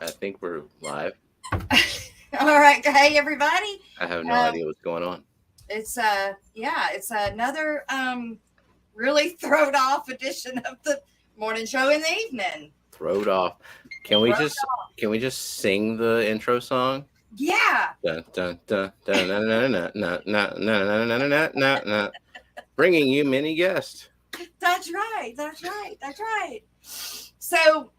I think we're live. All right, hey everybody. I have no Um, idea what's going on. it's another really throwed off edition of the morning show in the evening. Throw it off. Can we Throw- just can we just sing the intro song? Yeah, Dun, dun, dun, dun, na, na, na, na, na, na, na, na, na, na, na. Bringing you many guests. that's right. That's right. That's right. So,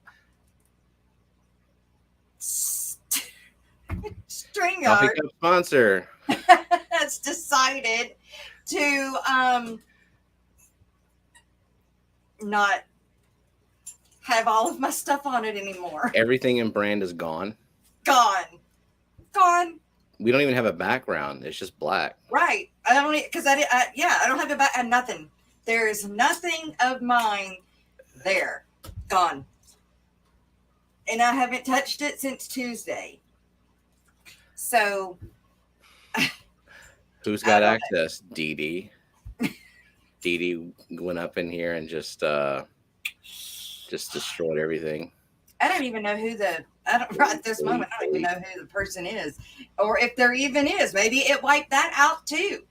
Coffee StreamYard cup sponsor. has decided to not have all of my stuff on it anymore. Everything in brand is gone. Gone. Gone. We don't even have a background. It's just black. Right. I don't because I don't have nothing. There's nothing of mine there. Gone. And I haven't touched it since Tuesday. So Who's got access? Dee Dee. Dee Dee went up in here and just destroyed everything. I don't even know right at this moment, I don't even know who the person is. Or if there even is. Maybe it wiped that out too.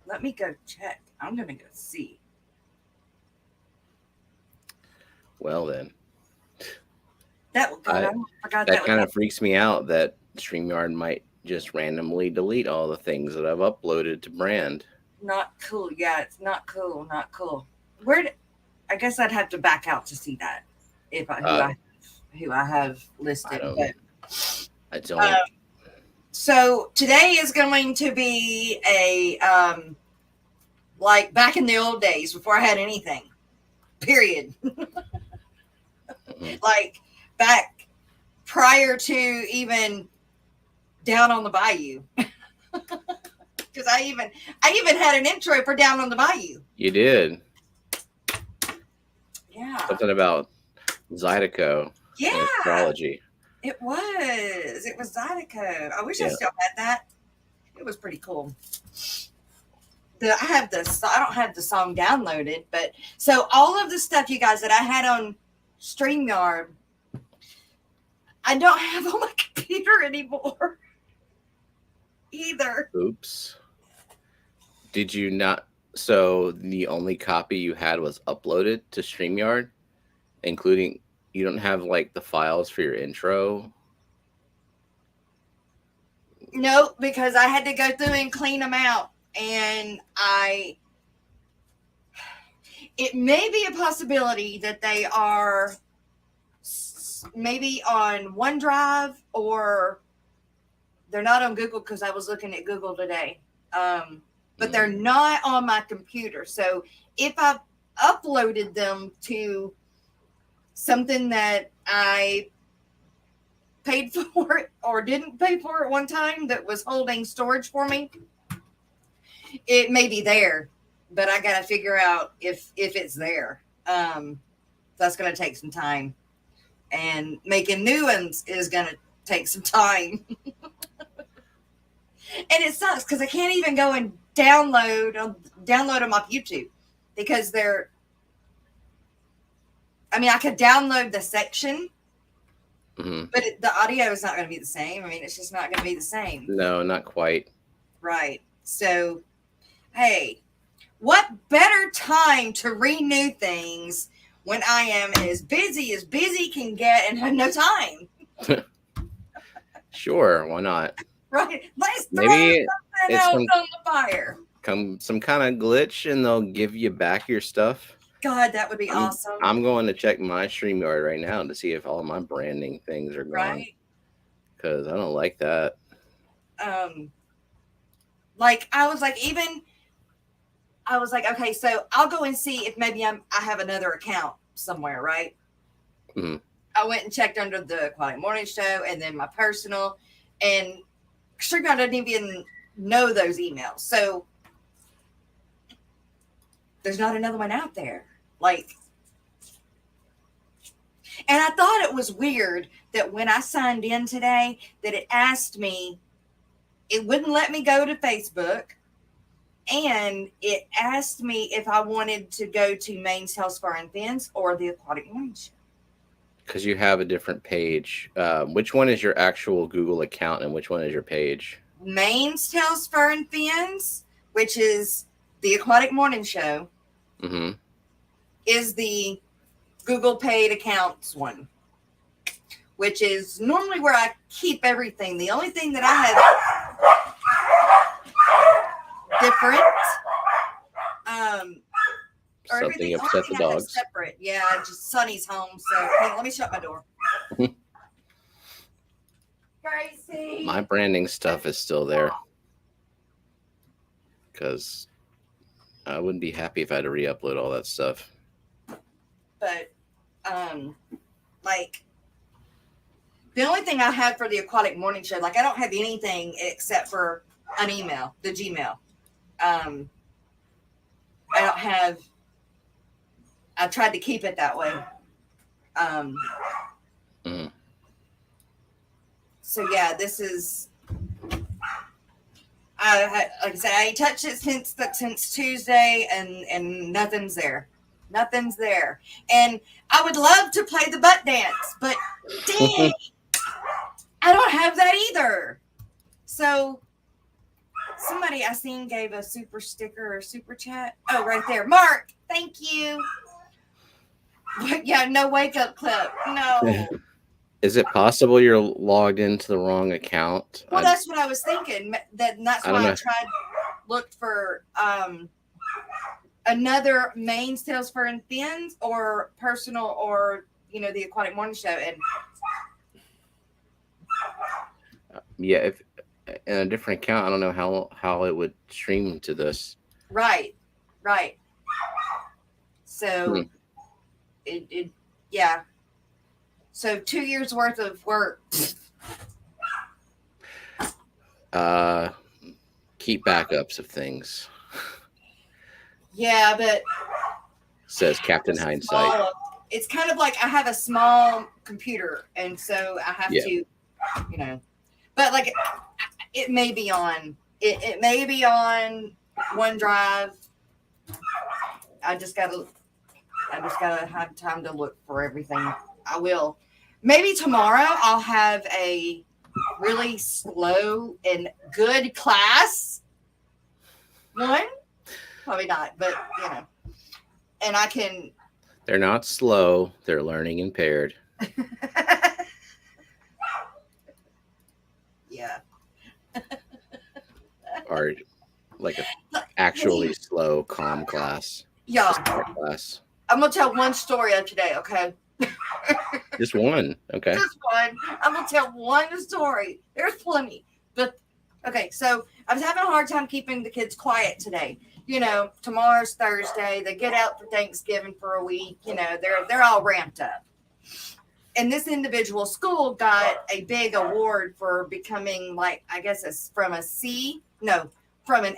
Let me go check. I'm going to go see. Well then. I forgot that kind of freaks me out that StreamYard might just randomly delete all the things that I've uploaded to brand. Not cool. Yeah, it's not cool. Not cool. I guess I'd have to back out to see that who I have listed. I don't. So today is going to be a like back in the old days before I had anything. Period. Like back prior to even Down on the Bayou. Because I even had an intro for Down on the Bayou. You did. Yeah. Something about Zydeco. Yeah. And astrology. It was Zydeco. I wish I still had that. It was pretty cool. I don't have the song downloaded, but so all of the stuff, you guys, that I had on StreamYard, I don't have on my computer anymore either. Oops. Did you not? So the only copy you had was uploaded to StreamYard, including you don't have like the files for your intro? No, because I had to go through and clean them out. And it may be a possibility that they are maybe on OneDrive or they're not on Google because I was looking at Google today. But they're not on my computer. So if I've uploaded them to something that I paid for or didn't pay for at one time that was holding storage for me, it may be there, but I got to figure out if it's there. That's going to take some time, and making new ones is going to take some time. And it sucks because I can't even go and download them off YouTube because I could download the section, but the audio is not going to be the same. I mean, it's just not going to be the same. No, not quite. Right. So, hey, what better time to renew things when I am as busy can get and have no time? Sure, why not? Right. Let's throw Maybe something else on the fire. Some kind of glitch and they'll give you back your stuff. God, that would be awesome. I'm going to check my StreamYard right now to see if all my branding things are gone. Right. Because I don't like that. Like I was like, okay, so I'll go and see if maybe I have another account somewhere, right? Mm-hmm. I went and checked under the Aquatic Morning Show and then my personal, and StreamYard doesn't even know those emails. So there's not another one out there. Like, and I thought it was weird that when I signed in today, that it asked me, it wouldn't let me go to Facebook. And it asked me if I wanted to go to Maine's Health Spa and Fins or the Aquatic Morning Show. because you have a different page. Which one is your actual Google account and which one is your page? Maine's Tails, Fur, and Fins, which is the Aquatic Morning Show, Mm-hmm. is the Google paid accounts one, which is normally where I keep everything. The only thing that I have different, or Something everything, only upset the thing I have dogs. separate. Yeah, just Sonny's home. So hey, let me shut my door. Gracie. My branding stuff is still there because I wouldn't be happy if I had to re-upload all that stuff. But like the only thing I have for the Aquatic Morning Show, like I don't have anything except for an email, the Gmail. I don't have. I tried to keep it that way. Mm. So yeah, this is. Like I said, I ain't touched it since Tuesday, and nothing's there. Nothing's there. And I would love to play the butt dance, but dang, I don't have that either. So somebody I seen gave a super sticker or super chat. Oh, right there. Mark, thank you. But yeah, no wake up clip. No. Is it possible you're logged into the wrong account? Well, that's what I was thinking. That's I don't why I know. looked for another Maine's Tails, Fur, and Fins, or personal, or the Aquatic Morning Show. And Yeah, if in a different account, I don't know how it would stream to this. right. So yeah. So 2 years worth of work. Keep backups of things. Yeah, but Says Captain Hindsight. It's kind of like I have a small computer, and so I have to, but like it may be on it may be on OneDrive. I just gotta have time to look for everything. I will. Maybe tomorrow I'll have a really slow and good class one. Probably not, but and I can. They're not slow. They're learning impaired. Yeah. Or like a actually slow, calm class. Yeah. Class. I'm gonna tell one story of today, okay? Just one. Okay. Just one. I'm gonna tell one story. There's plenty. But okay, so I was having a hard time keeping the kids quiet today. Tomorrow's Thursday. They get out for Thanksgiving for a week. They're all ramped up. And this individual school got a big award for becoming, like, I guess it's from an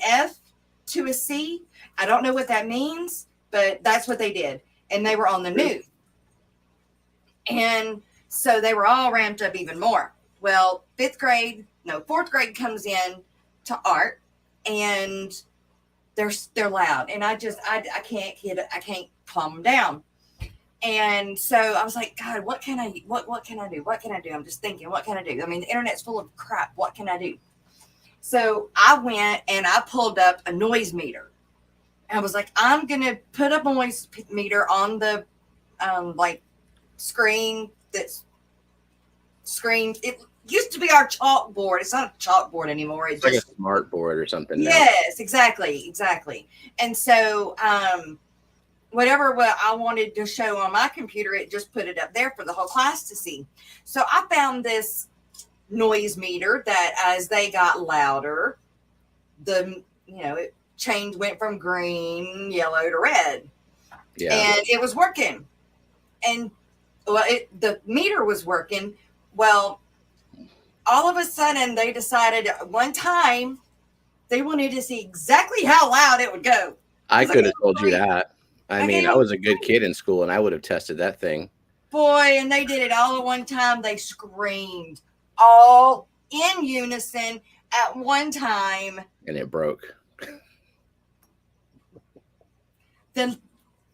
F to a C. I don't know what that means, but that's what they did. And they were on the news. And so they were all ramped up even more. Well, fourth grade comes in to art, and they're loud, and I can't calm them down. And so I was like, God, what can I do? What can I do? I'm just thinking, what can I do? I mean, the internet's full of crap. What can I do? So I went and I pulled up a noise meter. And I was like, I'm gonna put up a noise meter on the screen that's screen. It used to be our chalkboard. It's not a chalkboard anymore. It's like a smart board or something. Yes, now. Exactly. And so whatever I wanted to show on my computer, it just put it up there for the whole class to see. So I found this noise meter that as they got louder, it went from green, yellow to red. Yeah. And it was working. And the meter was working. Well, all of a sudden they decided one time they wanted to see exactly how loud it would go. I could have told you that. I mean, I was a good kid in school and I would have tested that thing. Boy, and they did it all at one time. They screamed all in unison at one time. And it broke. Then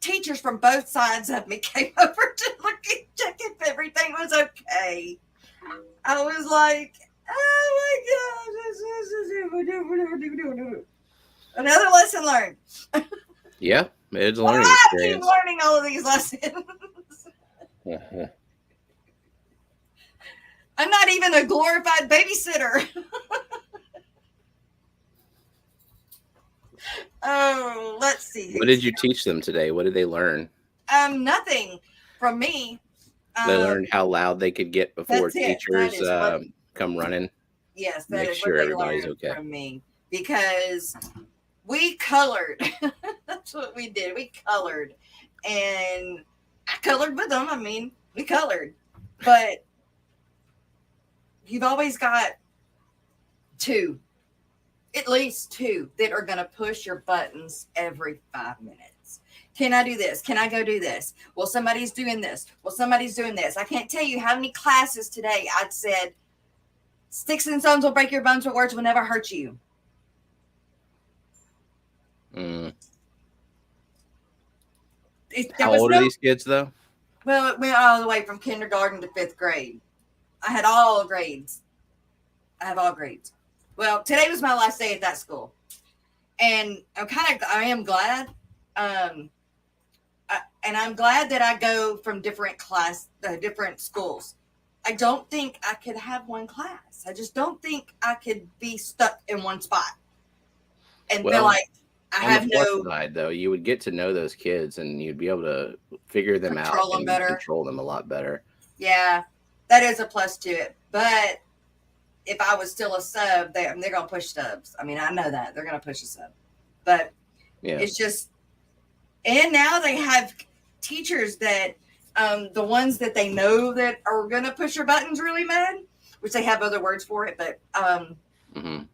teachers from both sides of me came over to look and check if everything was okay. I was like, oh my gosh. Another lesson learned. Yeah, it's a Why do learning I keep experience. learning all of these lessons? I'm not even a glorified babysitter. Oh, let's see What who's did you teach them today? What did they learn? nothing from me. They Um, learned how loud they could get before that's it. That teachers is what. come running. Yes, that Make is what sure they everybody's learned okay. from me because we colored. That's what we did. We colored, and I colored with them. I mean, we colored, but you've always got two, at least two, that are going to push your buttons every 5 minutes. Can I do this? Can I go do this? Well, somebody's doing this. Well, somebody's doing this. I can't tell you how many classes today I said, sticks and stones will break your bones, but words will never hurt you. Mm. There How was old are these kids, though? Well, it went all the way from kindergarten to 5th grade. I had all grades. I have all grades. Well, today was my last day at that school. And I am glad. And I'm glad that I go from different schools. I don't think I could have one class. I just don't think I could be stuck in one spot and feel Well, like I on the have plus no side, though, you would get to know those kids and you'd be able to figure them out control them and better. control them a lot better. Yeah, that is a plus to it. But if I was still a sub, they're going to push subs. I mean, I know that. They're going to push a sub. But Yeah. it's just, and now they have teachers that, the ones that they know that are going to push your buttons really mad, which they have other words for it, but Mm-hmm.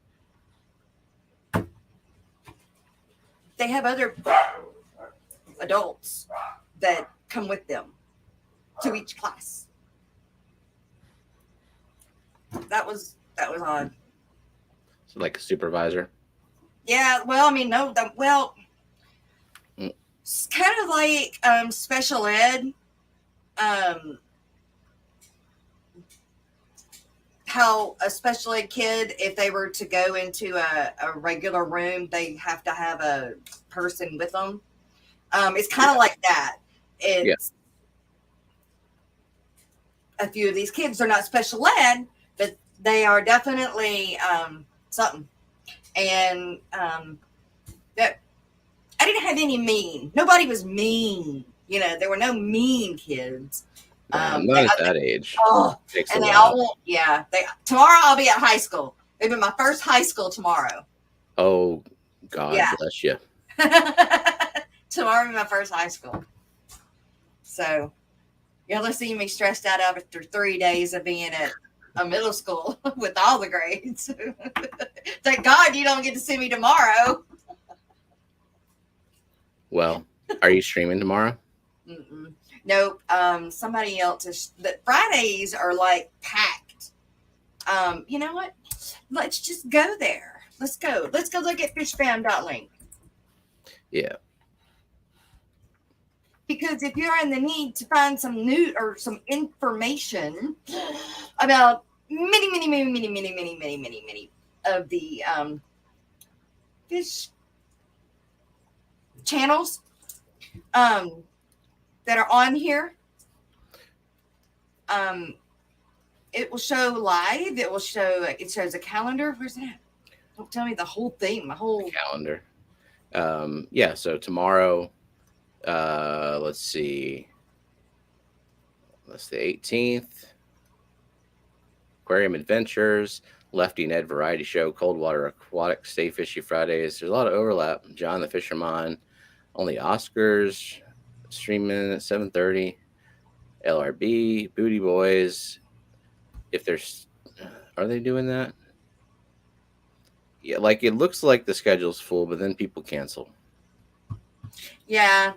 they have other adults that come with them to each class. That was odd. So like a supervisor. Yeah, well, I mean, no, Mm. it's kind of like special ed. How a special ed kid, if they were to go into a regular room, they have to have a person with them. It's kind of like that. It's a few of these kids are not special ed, but they are definitely something. And that I didn't have any mean. Nobody was mean. You know, there were no mean kids. Not at that age. Oh, Takes and a they while. all won't. Yeah, tomorrow I'll be at high school. Maybe my first high school tomorrow. Oh, God bless you. Tomorrow will be my first high school. So you'll see me stressed out after 3 days of being at a middle school with all the grades. Thank God you don't get to see me tomorrow. Well, are you streaming tomorrow? Mm-mm. Nope. Somebody else is. The Fridays are like packed. You know what? Let's just go there. Let's go. Let's go look at fishfam.link. Yeah. Because if you're in the need to find some new or some information about many of the fish channels that are on here, it will show live. It shows a calendar. Where's that? Don't tell me the whole thing. My whole calendar. Yeah. So tomorrow, let's see. That's the 18th. Aquarium Adventures, Lefty Ned Variety Show, Coldwater Aquatic, Stay Fishy Fridays. There's a lot of overlap. John the Fisherman, only Oscars, streaming at 7:30. LRB, Booty Boys. If there's, are they doing that? Yeah, like it looks like the schedule's full, but then people cancel. yeah.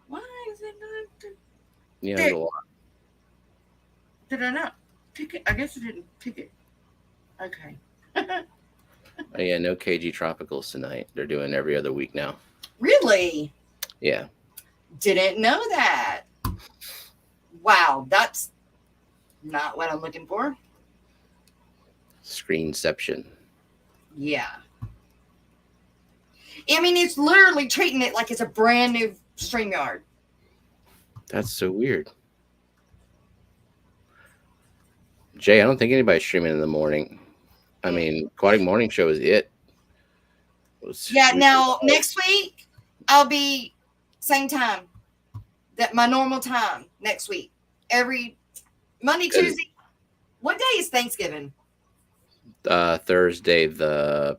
Why is it not? Yeah, there's a lot. Did I not pick it? I guess I didn't pick it. Okay. Oh, yeah, no KG Tropicals tonight. They're doing every other week now. Really? Yeah. Didn't know that. Wow, that's not what I'm looking for. Screenception. Yeah. I mean, it's literally treating it like it's a brand new StreamYard. That's so weird. Jay, I don't think anybody's streaming in the morning. I mean, Aquatic Morning Show is it. Yeah, now next week I'll be same time. That my normal time next week. Every Monday, Tuesday. What day is Thanksgiving? Thursday the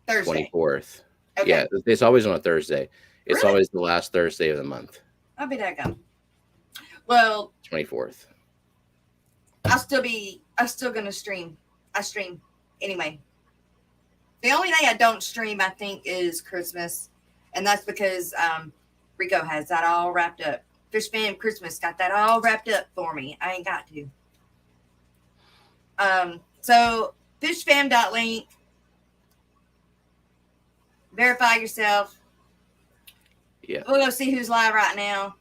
Thursday. 24th. Okay. Yeah, it's always on a Thursday. It's Really? always the last Thursday of the month. I'll be that gum. Well, 24th. I'm still gonna stream. I stream anyway. The only day I don't stream, I think, is Christmas, and that's because Rico has that all wrapped up. Fish Fam Christmas got that all wrapped up for me. I ain't got to. So fishfam.link. Verify yourself. Yeah. We'll go see who's live right now.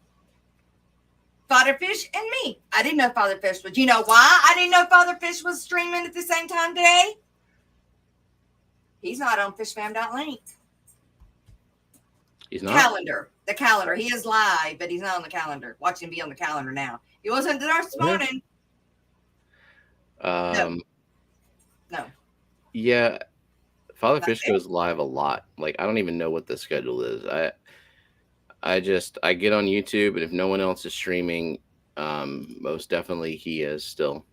Father Fish and me. I didn't know Father Fish was. You know why I didn't know Father Fish was streaming at the same time today? He's not on fishfam.link. He's not. Calendar. The calendar. He is live, but he's not on the calendar. Watch him be on the calendar now. He wasn't there this morning. No. Yeah. Father Fish goes live a lot. Like, I don't even know what the schedule is. I get on YouTube, and if no one else is streaming, most definitely he is still.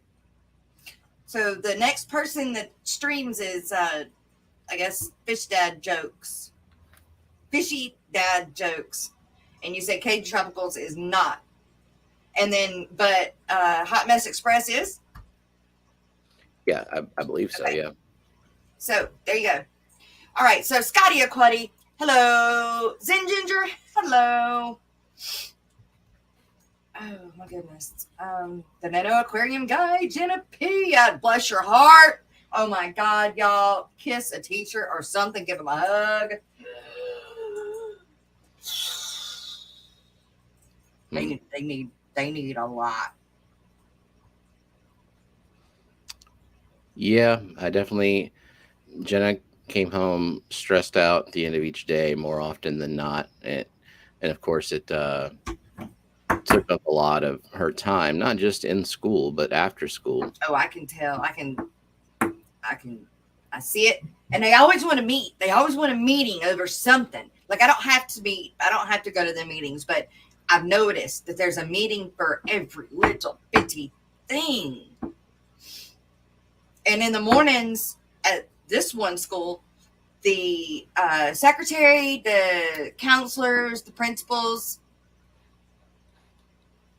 So the next person that streams is I guess Fish Dad Jokes. Fishy Dad Jokes. And you said Cage Tropicals is not. And then but Hot Mess Express is? Yeah, I believe so, okay. Yeah. So there you go. All right, so Scotty Aquati, hello. Zen Ginger, hello. Oh my goodness. The Nano Aquarium guy, Jenna P. God bless your heart. Oh my God, y'all. Kiss a teacher or something. Give him a hug. They need a lot. Yeah, I definitely. Jenna came home stressed out at the end of each day more often than not, and of course it took up a lot of her time, not just in school but after school. Oh, I can tell. I see it. And they always want to meet. They always want a meeting over something. Like I don't have to go to the meetings, but I've noticed that there's a meeting for every little bitty thing. And in the mornings at this one school, the secretary, the counselors, the principals,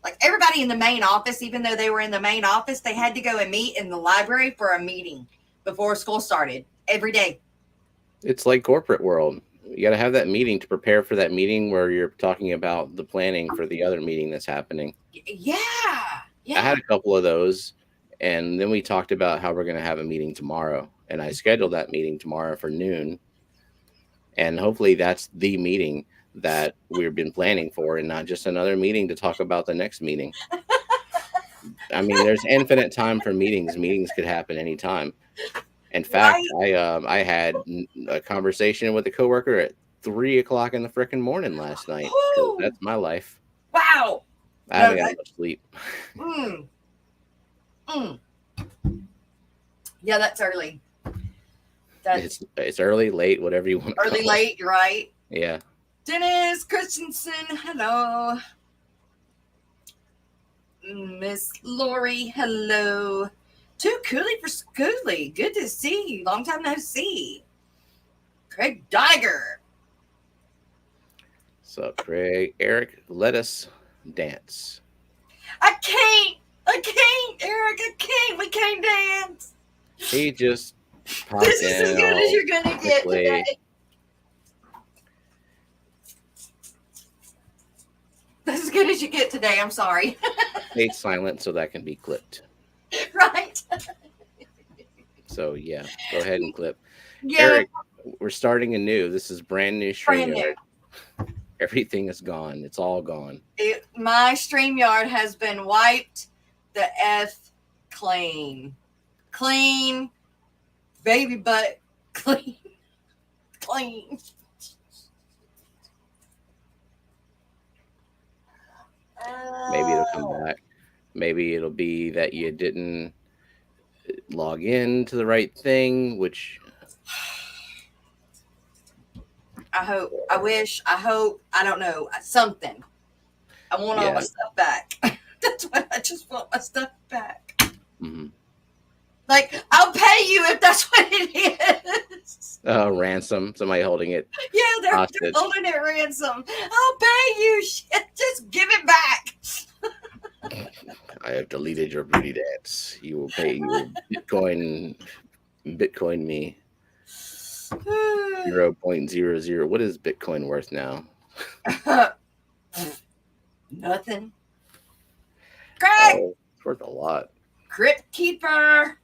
like everybody in the main office, even though they were in the main office, they had to go and meet in the library for a meeting before school started every day. It's like corporate world. You got to have that meeting to prepare for that meeting where you're talking about the planning for the other meeting that's happening. Yeah. I had a couple of those, and then we talked about how we're going to have a meeting tomorrow, and I scheduled that meeting tomorrow for noon, and hopefully that's the meeting that we've been planning for and not just another meeting to talk about the next meeting. I mean, there's infinite time for meetings. Meetings could happen anytime. In fact, right. I had a conversation with a coworker at 3:00 in the freaking morning last night. That's my life. Wow. I haven't got much sleep. Yeah, that's early. It's early, late, whatever you want to early, late, you're right. Yeah. Dennis Christensen, hello. Miss Lori, hello. Too coolie for schooly. Good to see you. Long time no see. Craig Diger. What's up, Craig? Eric, let us dance. I can't, Eric. I can't. We can't dance. He just popped This is as good as you're going to get today. That's as good as you get today. I'm sorry. Stay silent so that can be clipped. Right. So, yeah, go ahead and clip. Yeah. Eric, We're starting anew. This is brand new Brand new. StreamYard. Everything is gone. It's all gone. My StreamYard has been wiped the F clean. Clean. Baby butt clean. Clean. Maybe it'll come back. Maybe it'll be that you didn't log in to the right thing, which I hope, I wish, I hope, I don't know, something. I want all my stuff back. That's what I just want my stuff back. Mm-hmm. Like, I'll pay you if that's what it is. Ransom. Somebody holding it. Yeah, they're holding it ransom. I'll pay you. Shit, just give it back. I have deleted your booty dance. You will pay. You will Bitcoin me. 0.00. What is Bitcoin worth now? Nothing. Craig! Oh, it's worth a lot. Crypt Keeper.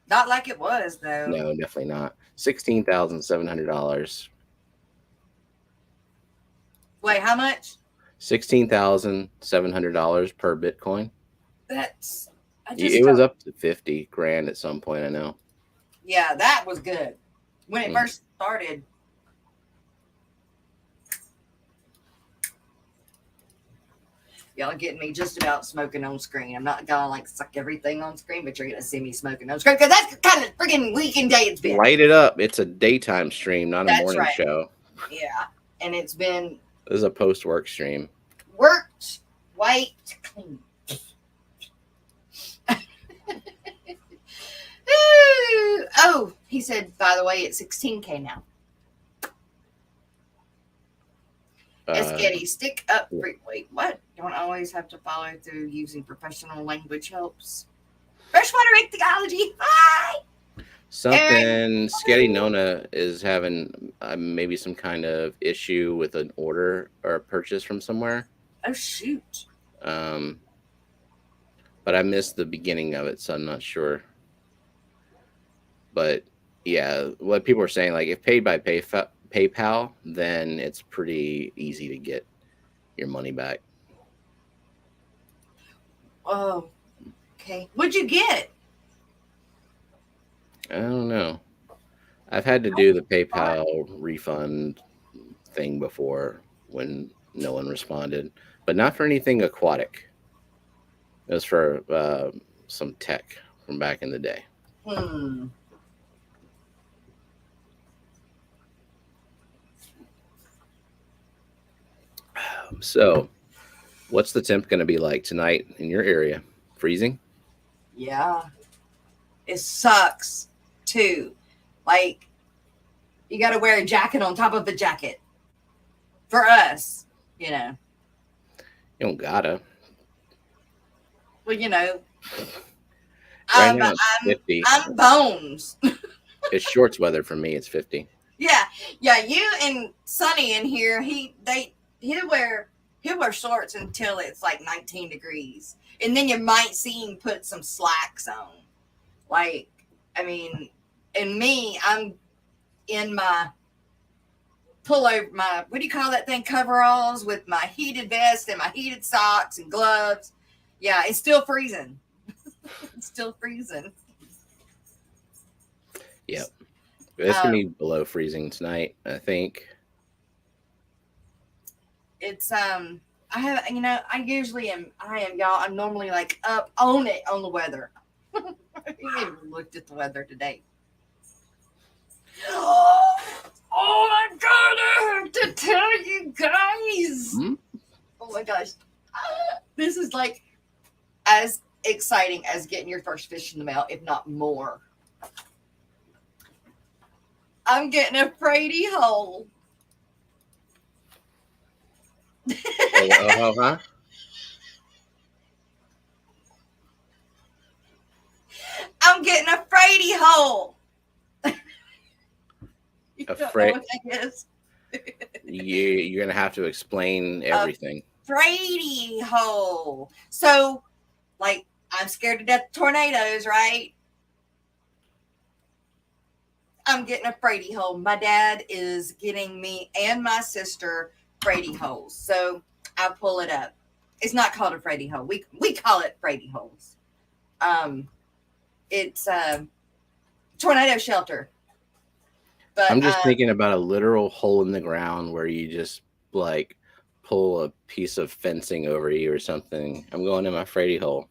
Not like it was, though. No, definitely not. $16,700. Wait, how much? $16,700 per Bitcoin. That's. It was up to 50 grand at some point, I know. Yeah, that was good. When it first started. Y'all are getting me just about smoking on screen. I'm not gonna like suck everything on screen, but you're gonna see me smoking on screen because that's kind of freaking weekend day it's been. Light it up. It's a daytime stream, not a morning show. Yeah, and it's been. This is a post-work stream. Worked, white, clean. Oh, he said, by the way, it's 16K now. Getty, stick up. Wait, what? Don't always have to follow through. Using professional language helps. Freshwater ichthyology. Hi. Something Sketty Nona is having maybe some kind of issue with an order or a purchase from somewhere. Oh shoot. But I missed the beginning of it, so I'm not sure. But yeah, what people are saying, like if paid by PayPal, then it's pretty easy to get your money back. Oh, okay. What'd you get? I don't know. I've had to do the PayPal refund thing before when no one responded, but not for anything aquatic. It was for some tech from back in the day. So, what's the temp going to be like tonight in your area? Freezing? Yeah. It sucks, too. Like, you got to wear a jacket on top of a jacket. For us, you know. You don't gotta. Well, you know. Right now it's 50. I'm bones. It's shorts weather for me. It's 50. Yeah. You and Sonny in here, he'll wear shorts until it's like 19 degrees. And then you might see him put some slacks on. Like, I mean, and me, I'm in my pullover, my, what do you call that thing? Coveralls with my heated vest and my heated socks and gloves. Yeah, it's still freezing. It's still freezing. Yep. It's going to be below freezing tonight, I think. It's, I have, you know, I am, y'all, I'm normally like up on it on the weather. I even looked at the weather today. Oh my God, I have to tell you guys. Mm-hmm. Oh my gosh. This is like as exciting as getting your first fish in the mail, if not more. I'm getting a Frady hole. Huh? I'm getting a Frady hole. You're going to have to explain everything. Frady hole. So, like, I'm scared to death of tornadoes, right? I'm getting a Frady hole. My dad is getting me and my sister Frady holes. So I pull it up. It's not called a Frady hole. We call it Frady holes. Um, it's a tornado shelter. But I'm just thinking about a literal hole in the ground where you just like pull a piece of fencing over you or something. I'm going in my Frady hole.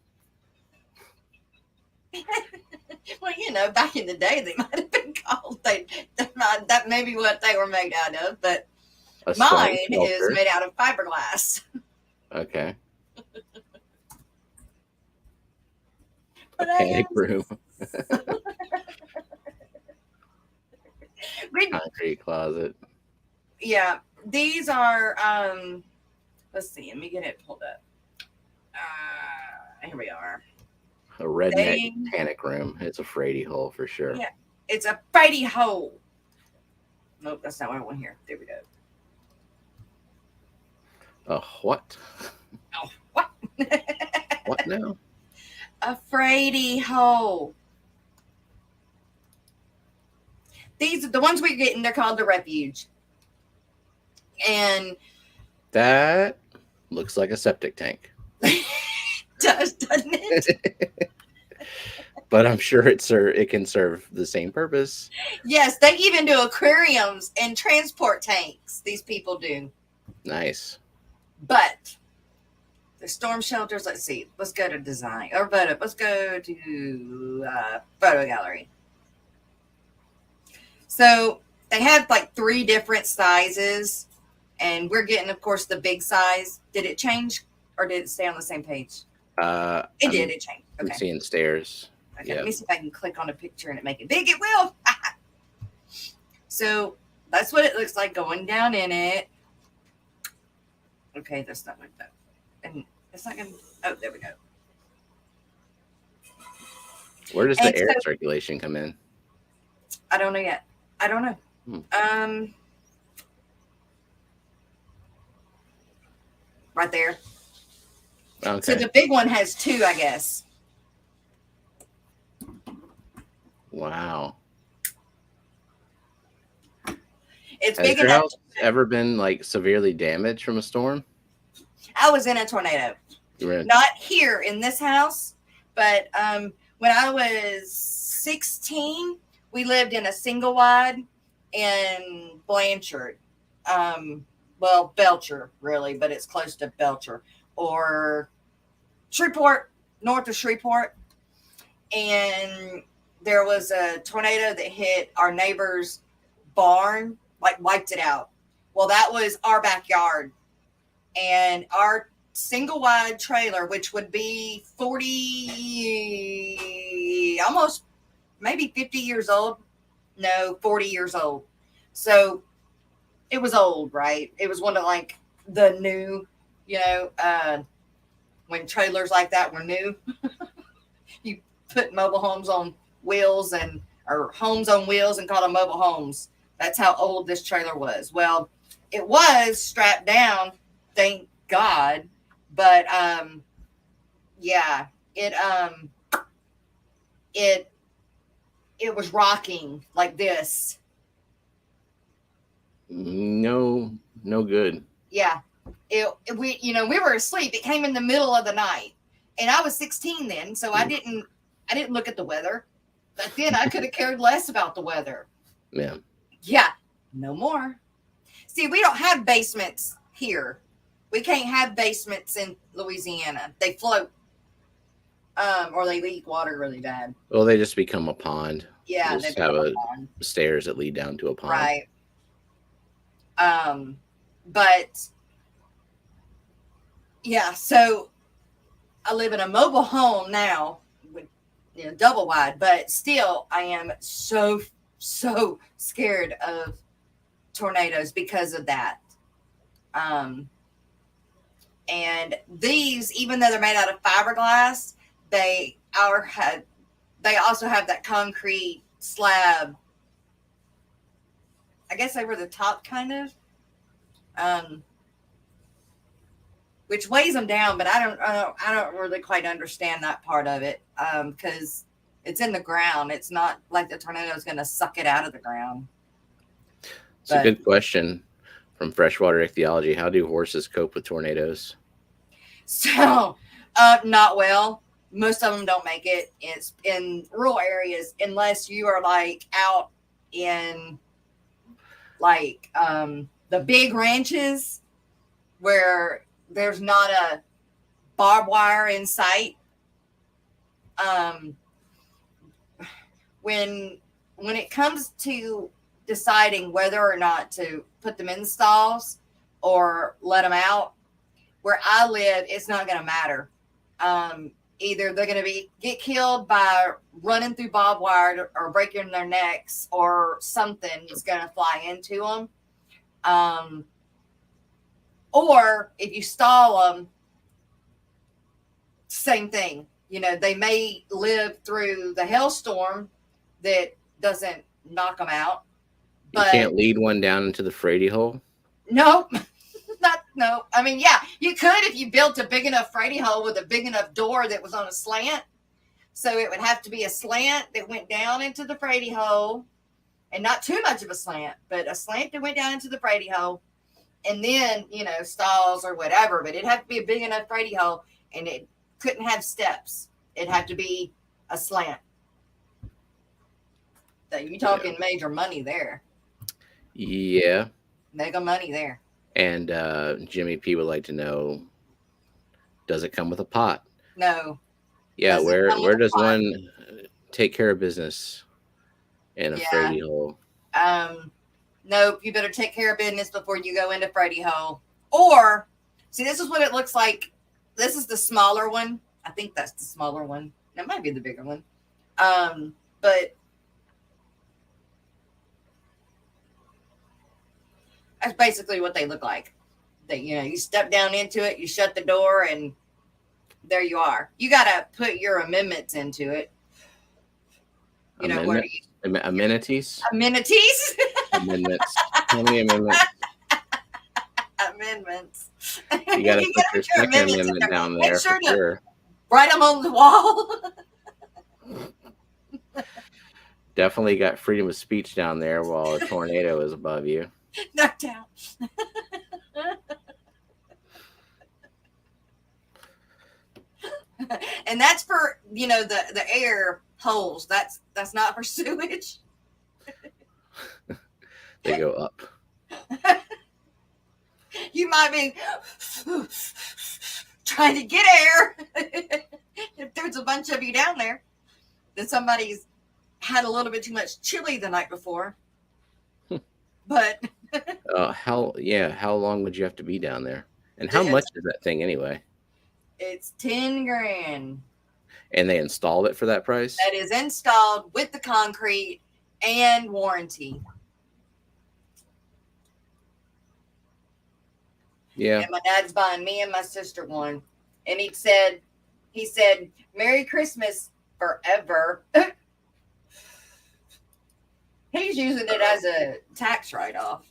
well, back in the day, they might have been called. That may be what they were made out of. But A storm mine is shelter. made out of fiberglass. Okay. A But I panic am. room. We, Concrete closet. yeah, these are. Let's see. Let me get it pulled up. Here we are. A redneck They. panic room. It's a Frady hole for sure. Yeah, it's a Frady hole. Nope, that's not what I want here. There we go. A what? Oh, what? What now? A Frady hole. These the ones we're getting. They're called the refuge, and That looks like a septic tank. doesn't it? But I'm sure it can serve the same purpose. Yes, they even do aquariums and transport tanks. These people do, Nice. but the storm shelters. Let's see. Let's go to design or photo. Let's go to photo gallery. So they have like 3 different sizes, and we're getting, of course, the big size. Did it change or did it stay on the same page? It did. It changed. I'm Okay. seeing stairs. Okay. Yep. Let me see if I can click on a picture and it make it big. It will. So that's what it looks like going down in it. Okay, that's not like that. And it's not gonna. Oh, there we go. Where does And the air so, circulation come in? I don't know yet. I don't know. Right there. Okay. So the big one has 2, I guess. Wow. It's Has big your enough. house ever been like severely damaged from a storm? I was in a tornado. You were in, Not here in this house, but when I was 16, we lived in a single wide in Blanchard. Well, Belcher, really, but it's close to Belcher or Shreveport, north of Shreveport. And there was a tornado that hit our neighbor's barn, like wiped it out. Well, that was our backyard. And our single wide trailer, which would be 40, almost maybe 50 years old. No, 40 years old. So it was old, right? It was one of like the new, when trailers like that were new. You put mobile homes on wheels or homes on wheels and called them mobile homes. That's how old this trailer was. Well, it was strapped down, thank God. But yeah, it was rocking like this. no good. Yeah. We were asleep. It came in the middle of the night. And I was 16 then, so I didn't look at the weather. But then I could have cared less about the weather. Yeah. Yeah, no more. See, we don't have basements here. We can't have basements in Louisiana. They float, or they leak water really bad. Well, they just become a pond. Yeah, Just they have become a pond. stairs that lead down to a pond. Right. But yeah, so I live in a mobile home now with double wide, but still I am so scared of tornadoes because of that. And these, even though they're made out of fiberglass, they also have that concrete slab. I guess over the top, kind of, which weighs them down. But I don't really quite understand that part of it, because It's in the ground. It's not like the tornado is going to suck it out of the ground. It's a But good question from Freshwater Ichthyology. How do horses cope with tornadoes? so, not well. Most of them don't make it. It's in rural areas unless you are like out in like the big ranches where there's not a barbed wire in sight. Um, when it comes to deciding whether or not to put them in stalls or let them out, where I live, it's not going to matter. Either they're going to get killed by running through barbed wire or breaking their necks, or something is going to fly into them. Or if you stall them, same thing. You know, they may live through the hailstorm that doesn't knock them out. You can't lead one down into the Frady hole? Nope. No. I mean, yeah, you could if you built a big enough Frady hole with a big enough door that was on a slant. So it would have to be a slant that went down into the Frady hole, and not too much of a slant, but a slant that went down into the Frady hole. And then, you know, stalls or whatever, but it'd have to be a big enough Frady hole, and it couldn't have steps. It'd have to be a slant. So you're talking major money there. Yeah. Mega money there. And Jimmy P would like to know, does it come with a pot? No. Yeah, where does one take care of business in a Frady hole? Nope, you better take care of business before you go into Frady hole. Or, see, this is what it looks like. This is the smaller one. I think that's the smaller one. That might be the bigger one. But that's basically what they look like. That, you know, you step down into it, you shut the door, and there you are. You got to put your amendments into it. You know, what are you? Amenities? Amenities? Amendments. How many amendments? Amendments. You got to put your second amendment down there for sure. Write them on the wall. Definitely got freedom of speech down there while a tornado is above you. No doubt. And that's for, you know, the air holes. That's not for sewage. They go up. You might be trying to get air. If there's a bunch of you down there, then somebody's had a little bit too much chili the night before. But how long would you have to be down there? And how much is that thing anyway? It's $10,000. And they installed it for that price? That is installed with the concrete and warranty. Yeah. And my dad's buying me and my sister one. And he said, Merry Christmas forever. He's using it as a tax write-off.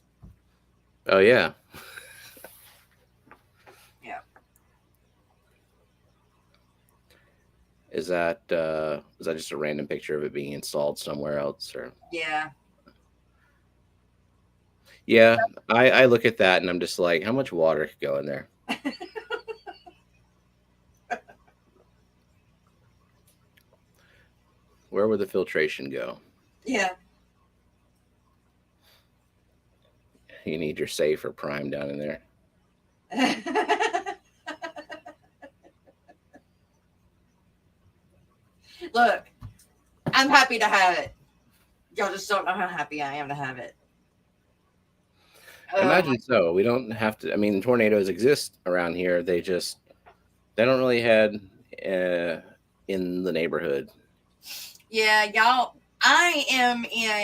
Oh, yeah. Yeah. Is that just a random picture of it being installed somewhere else? Or Yeah. Yeah, I look at that and I'm just like, how much water could go in there? Where would the filtration go? Yeah. You need your safe or prime down in there. Look, I'm happy to have it. Y'all just don't know how happy I am to have it. Imagine so. We don't have to. I mean, tornadoes exist around here. They don't really head in the neighborhood. Yeah, y'all. I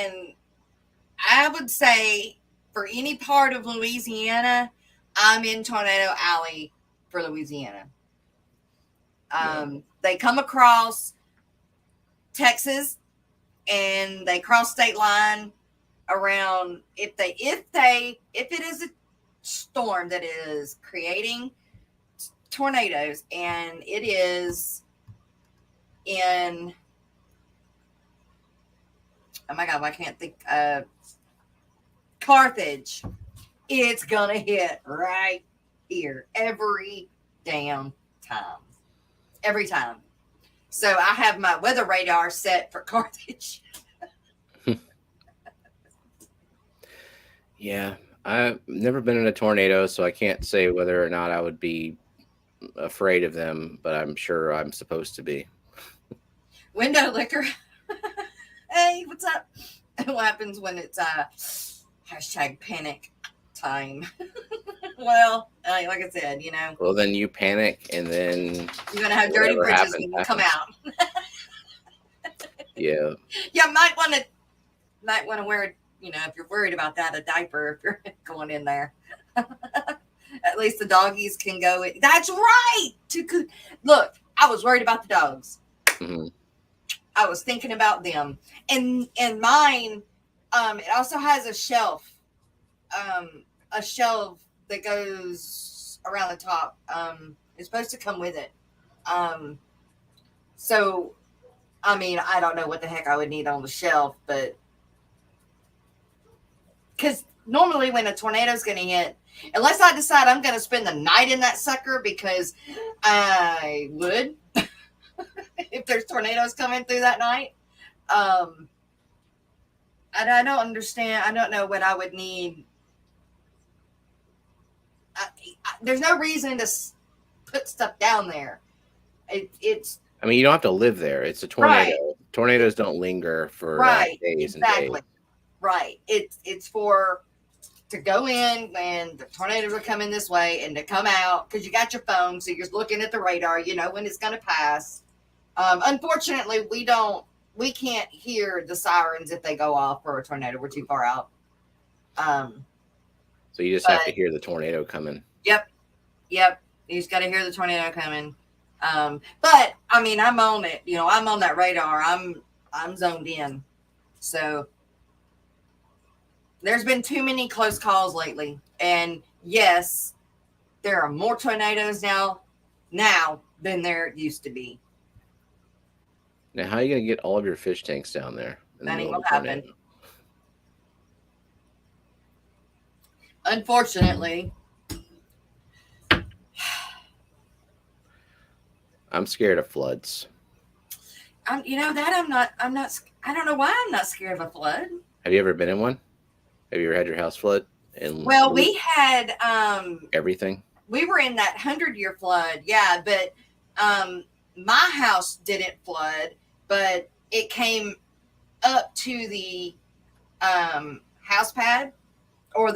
would say for any part of Louisiana, I'm in Tornado Alley for Louisiana. They come across Texas and they cross state line around if it is a storm that is creating tornadoes and it is in oh my God, I can't think. Carthage. It's gonna hit right here every damn time. Every time. So I have my weather radar set for Carthage. Yeah, I've never been in a tornado, so I can't say whether or not I would be afraid of them, but I'm sure I'm supposed to be. Window licker. Hey, what's up? What happens when it's hashtag panic time? Well, like I said, Well, then you panic, and then you're gonna have dirty whatever bridges happens when you come happens. out. Yeah, Yeah, might want to wear, if you're worried about that, a diaper if you're going in there. At least the doggies can go in. That's right. Look, I was worried about the dogs. hmm I was thinking about them, and mine. It also has a shelf that goes around the top. It's supposed to come with it. Um, so I mean, I don't know what the heck I would need on the shelf, but because normally when a tornado's going to hit, unless I decide I'm going to spend the night in that sucker, because I would, if there's tornadoes coming through that night. And I don't understand. I don't know what I would need. There's no reason to put stuff down there. It's I mean, you don't have to live there. It's a tornado. right, Tornadoes don't linger for right, days and days. exactly, right. It's for to go in when the tornadoes are coming this way and to come out because you got your phone, so you're looking at the radar. You know when it's going to pass. Unfortunately, we can't hear the sirens if they go off for a tornado. We're too far out. So you just have to hear the tornado coming. Yep. You just got to hear the tornado coming. But I mean, I'm on it. I'm on that radar. I'm zoned in. So there's been too many close calls lately. And yes, there are more tornadoes now than there used to be. Now, how are you going to get all of your fish tanks down there? That ain't gonna happen. Unfortunately. I'm scared of floods. I'm not, I don't know why I'm not scared of a flood. Have you ever been in one? Have you ever had your house flood? Well, we had, everything. We were in that 100-year flood. Yeah. But, my house didn't flood, but it came up to the, house pad or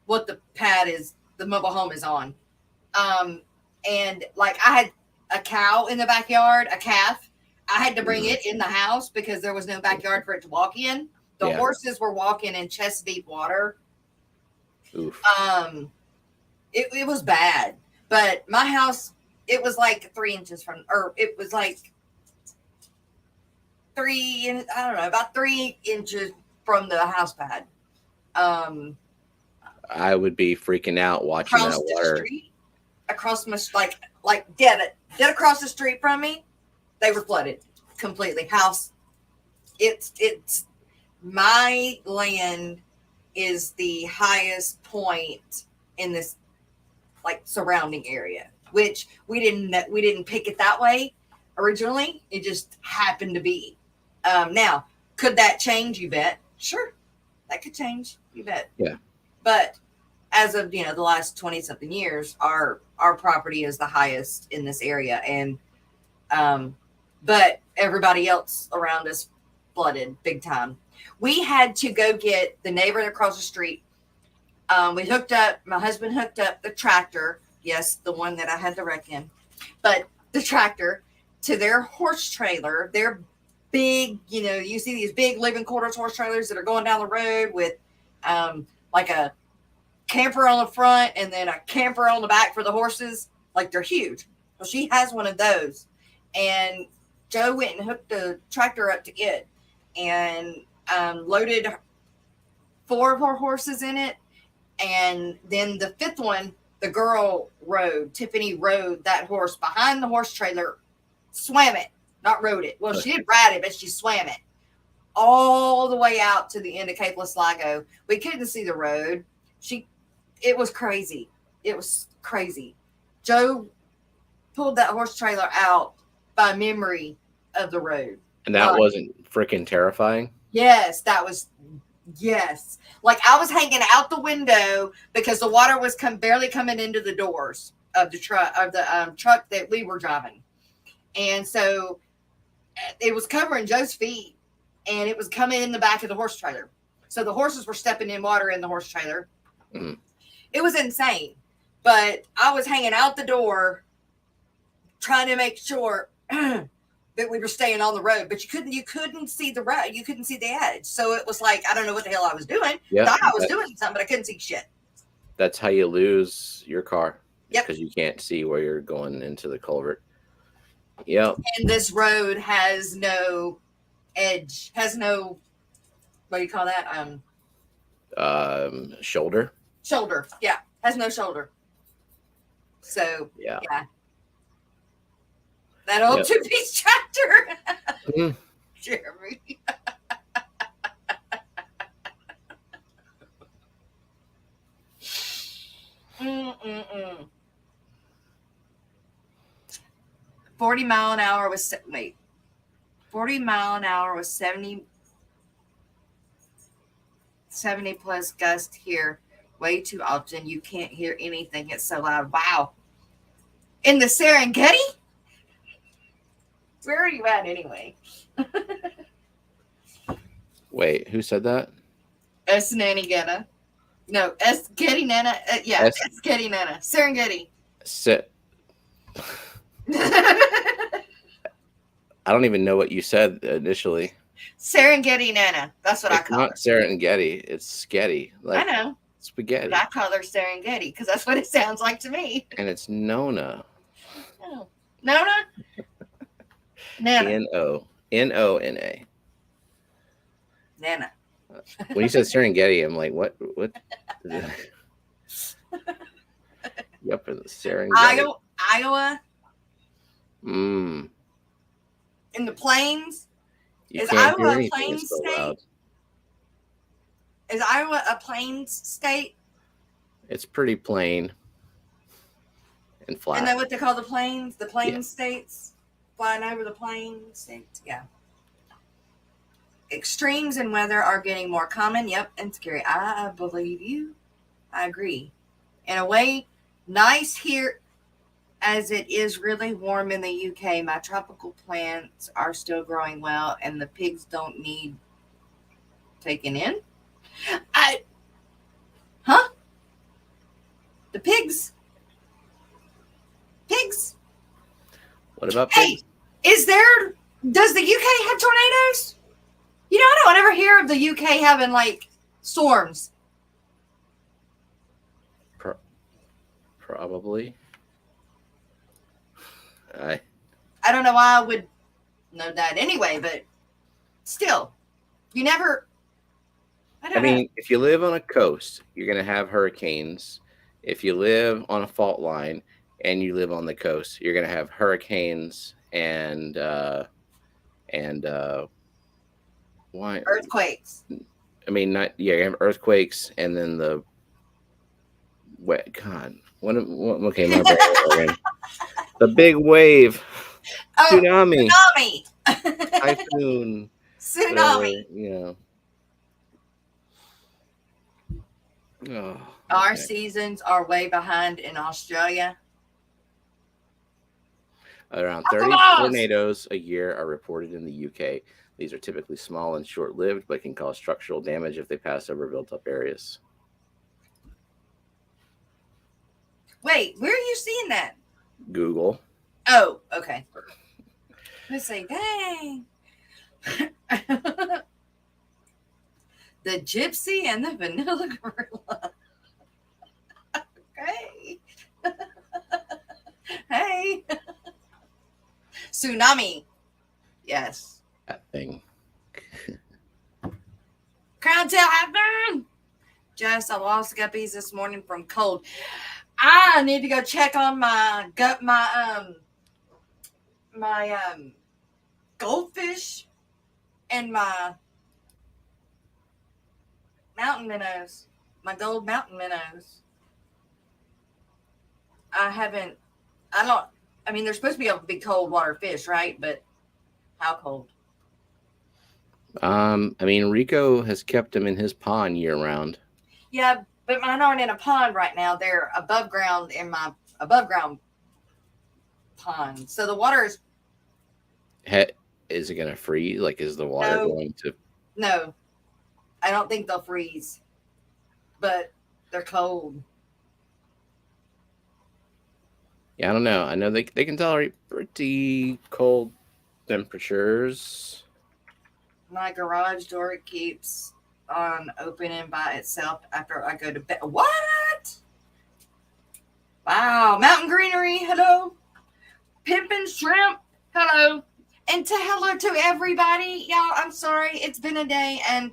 what the pad is, the mobile home is on. And like I had a cow in the backyard, a calf. I had to bring it in the house because there was no backyard for it to walk in. The horses were walking in chest deep water. Oof. It was bad, but my house, it was like 3 inches from, or it was like about 3 inches from the house pad. I would be freaking out watching that water. Across my like dead across the street from me, they were flooded completely. House, it's my land is the highest point in this like surrounding area, which we didn't pick it that way originally. It just happened to be. Now, could that change? You bet. Sure, that could change. You bet. Yeah. But as of the last 20 something years, our property is the highest in this area, and but everybody else around us flooded big time. We had to go get the neighbor across the street. My husband hooked up the tractor, yes, the one that I had the wreck in, but the tractor to their horse trailer. They're big, you see these big living quarters horse trailers that are going down the road with like a camper on the front and then a camper on the back for the horses. Like they're huge. Well, she has one of those, and Joe went and hooked the tractor up to it and loaded 4 of her horses in it, and then the 5th one, the girl Tiffany rode that horse behind the horse trailer, swam it, not rode it. Well, she didn't ride it, but she swam it all the way out to the end of Cape Laslago. We couldn't see the road. It was crazy. It was crazy. Joe pulled that horse trailer out by memory of the road. And that wasn't freaking terrifying? Yes, yes. Like I was hanging out the window because the water was barely coming into the doors of the truck truck that we were driving. And so it was covering Joe's feet and it was coming in the back of the horse trailer. So the horses were stepping in water in the horse trailer. Mm-hmm. It was insane. But I was hanging out the door trying to make sure that we were staying on the road, but you couldn't see the road. You couldn't see the edge. So it was like, I don't know what the hell I was doing. Yeah, thought I was doing something, but I couldn't see shit. That's how you lose your car. Yep. Because you can't see where you're going into the culvert. Yep. And this road has no edge, has no, what do you call that? Shoulder. Shoulder. Yeah. Has no shoulder. So, yeah. That old two-piece tractor. Jeremy. Mm-mm-mm. 40 mile an hour was 40 mile an hour was 70 plus gust here way too often. You can't hear anything. It's so loud. Wow. In the Serengeti? Where are you at anyway? Wait, who said that? S Nanny Getta. No, S Getty Nana. S Getty Nana. Serengeti. I don't even know what you said initially. Serengeti Nana. That's what I call her. It's not Serengeti. It's Sketty. I know. Spaghetti. But I call her Serengeti because that's what it sounds like to me. And it's Nona. Oh. Nona? Nana. Nona. Nana. When you said Serengeti, I'm like, what? Yep, in the Serengeti. Iowa. In the plains. Is Iowa a plains state? Is Iowa a plains state? It's pretty plain and flat. Isn't that what they call the plains? The plains states? Flying over the plains states? Yeah. Extremes in weather are getting more common. Yep, and scary. I believe you. I agree. In a way, nice here as it is really warm in the UK. My tropical plants are still growing well and the pigs don't need taken in. The pigs? What about pigs? Hey, does the UK have tornadoes? You know, I don't ever hear of the UK having like storms. Probably. I don't know why I would know that anyway, but still, you never. I mean, if you live on a coast, you're going to have hurricanes. If you live on a fault line and you live on the coast, you're going to have hurricanes and why? Earthquakes. I mean, you have earthquakes and then the wet. God, okay, my bad. The big wave. Tsunami. Typhoon. Tsunami. Yeah. Oh, Our seasons are way behind in Australia. Around 30 tornadoes a year are reported in the UK. These are typically small and short-lived, but can cause structural damage if they pass over built-up areas. Wait, where are you seeing that? Google. Oh, okay. Let's say, dang. The gypsy and the vanilla gorilla. Okay. Hey. Tsunami. Yes. That thing. Crown tail happened. I lost guppies this morning from cold. I need to go check on my goldfish and my mountain minnows. My gold mountain minnows. I haven't. I don't. I mean, they're supposed to be able to be cold water fish, right? But how cold? I mean, Rico has kept them in his pond year round. Yeah, but mine aren't in a pond right now. They're above ground in my above ground pond. So the water is Is it going to freeze? Like, is the water no, going to? no. I don't think they'll freeze, but they're cold. Yeah, I don't know. I know they can tolerate pretty cold temperatures. My garage door keeps on opening by itself after I go to bed. What? Wow. Mountain greenery. Hello. Pimpin' shrimp. Hello. And to hello to everybody. Y'all, I'm sorry. It's been a day and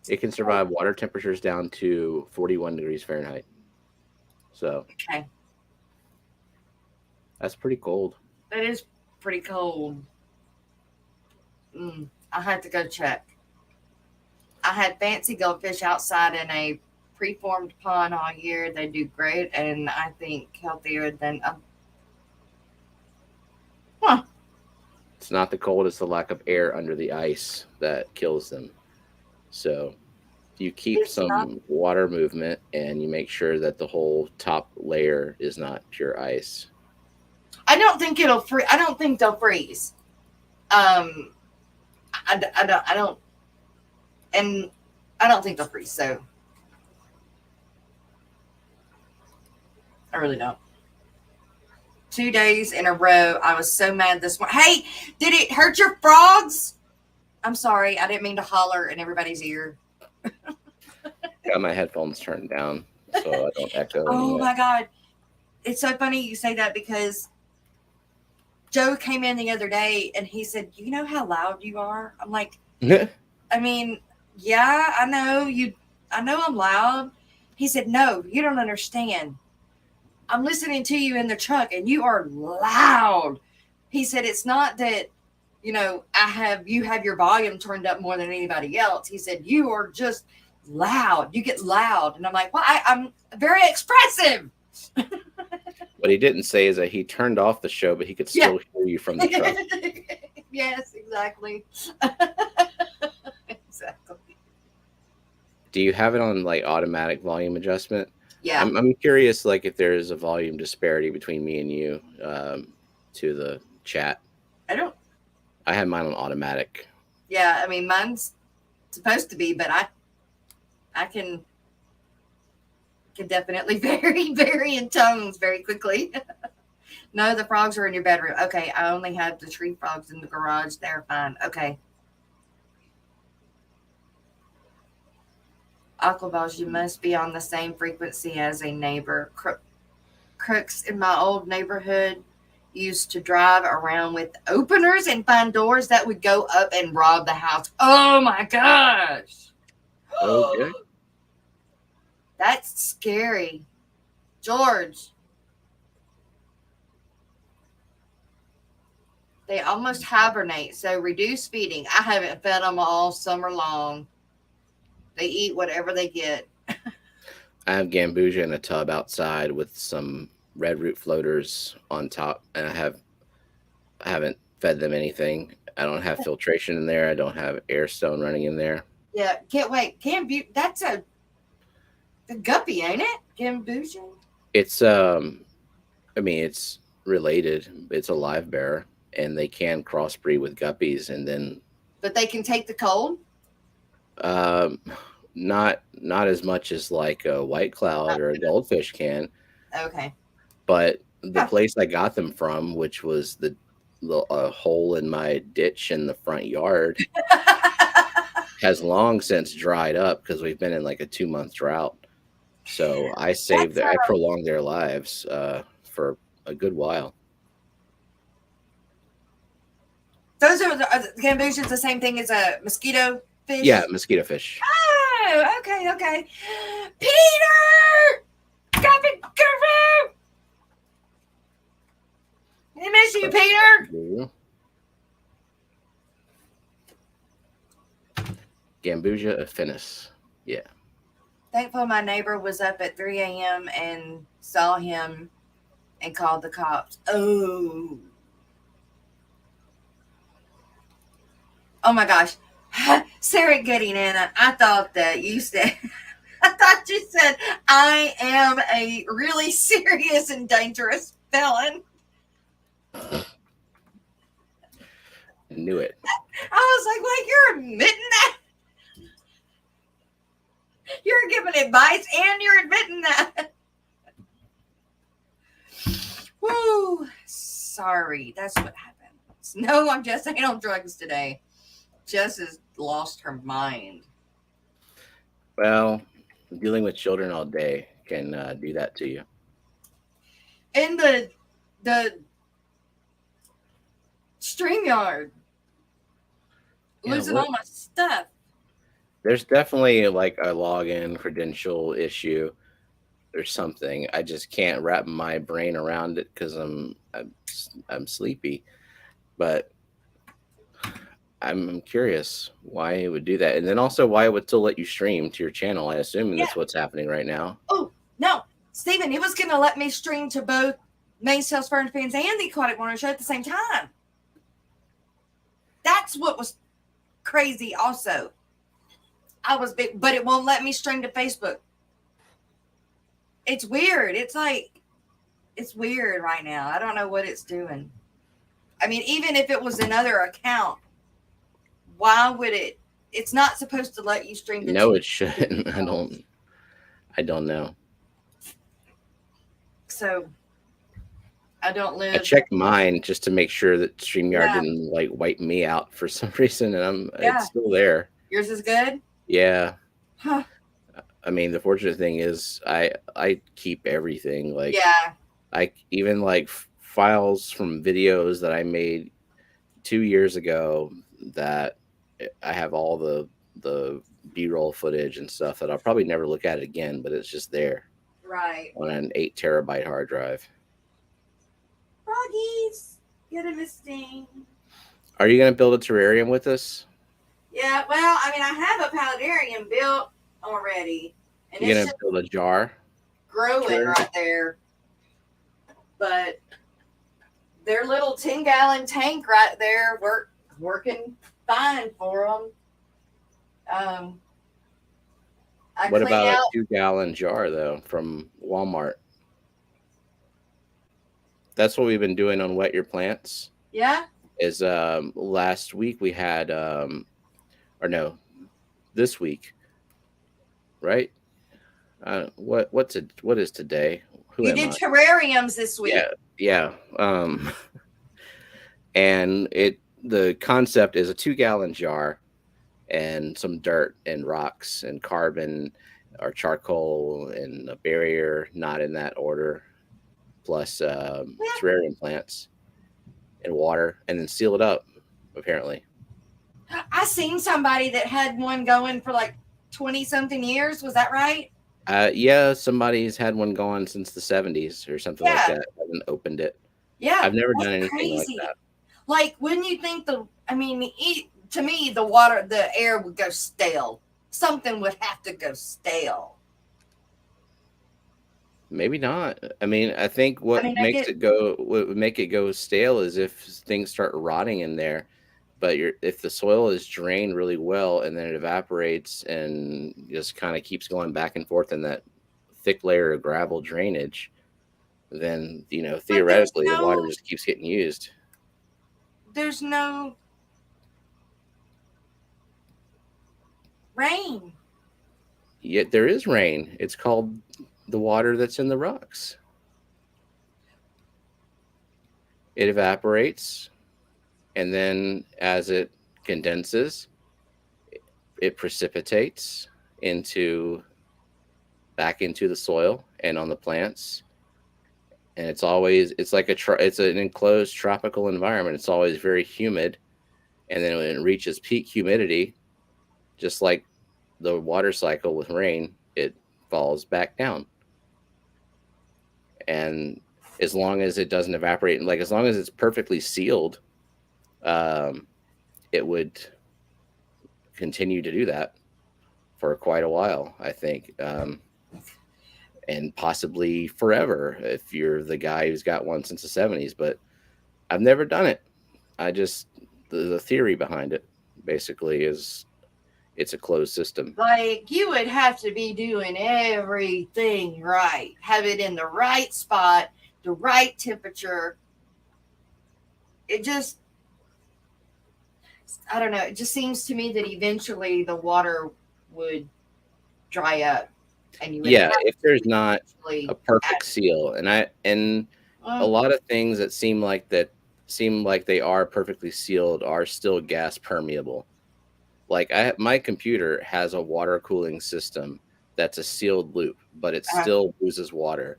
It can survive water temperatures down to 41 degrees Fahrenheit. So okay. that's pretty cold. That is pretty cold. I had to go check. I had fancy goldfish outside in a preformed pond all year. They do great, and I think healthier than. Huh. It's not the cold; it's the lack of air under the ice that kills them. So you keep It's not. some water movement, and you make sure that the whole top layer is not pure ice. I don't think it'll freeze. I don't think they'll freeze. Um, I don't, and I don't think they'll freeze. So I really don't. 2 days in a row, I was so mad this morning. Hey, did it hurt your frogs? I'm sorry, I didn't mean to holler in everybody's ear. Got my headphones turned down so I don't echo. Oh my God. It's so funny you say that because Joe came in the other day and he said, "You know how loud you are?" I'm like, I mean, yeah, I know you. I know I'm loud. He said, "No, you don't understand. I'm listening to you in the truck and you are loud." He said, "It's not that, you have your volume turned up more than anybody else." He said, "You are just loud. You get loud." And I'm like, "Well, I'm very expressive." What he didn't say is that he turned off the show, but he could still hear you from the truck. Yes, exactly. Exactly. Do you have it on like automatic volume adjustment? Yeah. I'm curious, like if there is a volume disparity between me and you to the chat. I don't. I have mine on automatic. Yeah, I mean, mine's supposed to be, but I can definitely vary in tones very quickly. No, the frogs are in your bedroom. Okay, I only have the tree frogs in the garage. They're fine. Okay. Aquaballs, you must be on the same frequency as a neighbor. Crooks in my old neighborhood used to drive around with openers and find doors that would go up and rob the house. Oh my gosh. Okay. That's scary. George. They almost hibernate, so reduce feeding. I haven't fed them all summer long. They eat whatever they get. I have gambusia in a tub outside with some red root floaters on top, and I haven't fed them anything. I don't have filtration in there. I don't have air stone running in there. Yeah, can't wait. That's a guppy, ain't it? Gambusia. It's I mean it's related. It's a live bearer, and they can crossbreed with guppies, and then But they can take the cold. um, not as much as like a white cloud or a goldfish can, Okay. but the place I got them from, which was the hole in my ditch in the front yard, has long since dried up because we've been in like a 2-month drought. So I I prolonged their lives for a good while. Those are the gambusians the same thing as a mosquito fish? Yeah, mosquito fish. Oh, okay. Peter! Guppy, Guru! I miss you, Peter. Gambusia affinis. Yeah. Thankful my neighbor was up at 3 a.m. and saw him and called the cops. Oh my gosh. Sarah getting in it. I thought that you said, I thought you said, I am a really serious and dangerous felon. I knew it. I was like, wait, you're admitting that? You're giving advice and you're admitting that. Woo. Sorry. That's what happens. No, I'm just ain't on drugs today. Jess has lost her mind. Well, dealing with children all day can do that to you. And the StreamYard Yeah, losing what? all my stuff. There's definitely like a login credential issue or something. I just can't wrap my brain around it because I'm sleepy. But I'm curious why it would do that, and then also why it would still let you stream to your channel. I assume Yeah. that's what's happening right now. Oh, no. Steven, it was going to let me stream to both Main Sales Fern Fans and the Aquatic Warner Show at the same time. That's what was crazy also. I was big, but it won't let me stream to Facebook. It's weird. It's weird right now. I don't know what it's doing. I mean, even if it was another account, why would it? It's not supposed to let you stream to No, two. it shouldn't. I don't know. So I don't I live. checked mine just to make sure that StreamYard Yeah. didn't like wipe me out for some reason, and Yeah. it's still there. Yours is good? Yeah. Huh. I mean, the fortunate thing is I keep everything. Like Yeah. I even like files from videos that I made 2 years ago that I have all the B-roll footage and stuff that I'll probably never look at it again, but it's just there Right. on an 8 terabyte hard drive. Froggies. Get a misting. Are you gonna build a terrarium with us? Yeah, well, I mean, I have a paludarium built already, and You it's gonna just build a jar? growing Terrarium? right there. But their little 10-gallon tank right there working fine for them. I What clean about a out. 2 gallon jar though from Walmart? That's what we've been doing on Wet Your Plants. Yeah, Is last week we had or no, this week, right? What is today? Who you am did I? terrariums this week. Yeah, yeah. And the concept is a 2 gallon jar and some dirt and rocks and carbon or charcoal and a barrier, not in that order, plus Yeah, terrarium plants and water, and then seal it up. Apparently, I seen somebody that had one going for like 20 something years. Was that right? yeah, somebody's had one going since the '70s or something like Yeah, that. Haven't opened it. yeah. I've never That's done anything like crazy. that. Like, wouldn't you think I mean, to me, the air would go stale. Something would have to go stale. Maybe not. I mean, I think I mean, what would make it go stale is if things start rotting in there. But if the soil is drained really well and then it evaporates and just kind of keeps going back and forth in that thick layer of gravel drainage, then but theoretically the water just keeps getting used. there's no rain. Yet there is rain. It's called the water that's in the rocks. It evaporates, and then as it condenses, it precipitates into back into the soil and on the plants. And it's like it's an enclosed tropical environment. It's always very humid, and then when it reaches peak humidity, just like the water cycle with rain, it falls back down. And as long as it doesn't evaporate, like as long as it's perfectly sealed, um, it would continue to do that for quite a while, I think, and possibly forever if you're the guy who's got one since the 70s. But I've never done it. I just, the theory behind it basically is it's a closed system. Like, you would have to be doing everything right, have it in the right spot, the right temperature. It just, I don't know. It just seems to me that eventually the water would dry up, and you would Yeah, have if there's not to a add. perfect seal, and a lot of things that seem like they are perfectly sealed are still gas permeable. Like my computer has a water cooling system that's a sealed loop, but it still loses water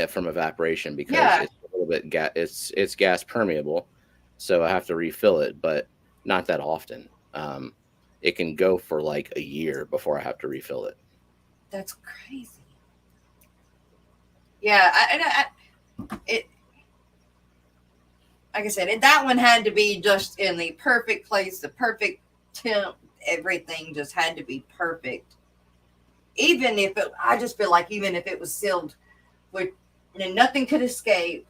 from evaporation because Yeah, it's a little bit it's gas permeable, so I have to refill it, but not that often. It can go for like a year before I have to refill it. that's crazy. Yeah, it like I said, that one had to be just in the perfect place, the perfect temp. Everything just had to be perfect. Even if it, I just feel like even if it was sealed, with and nothing could escape.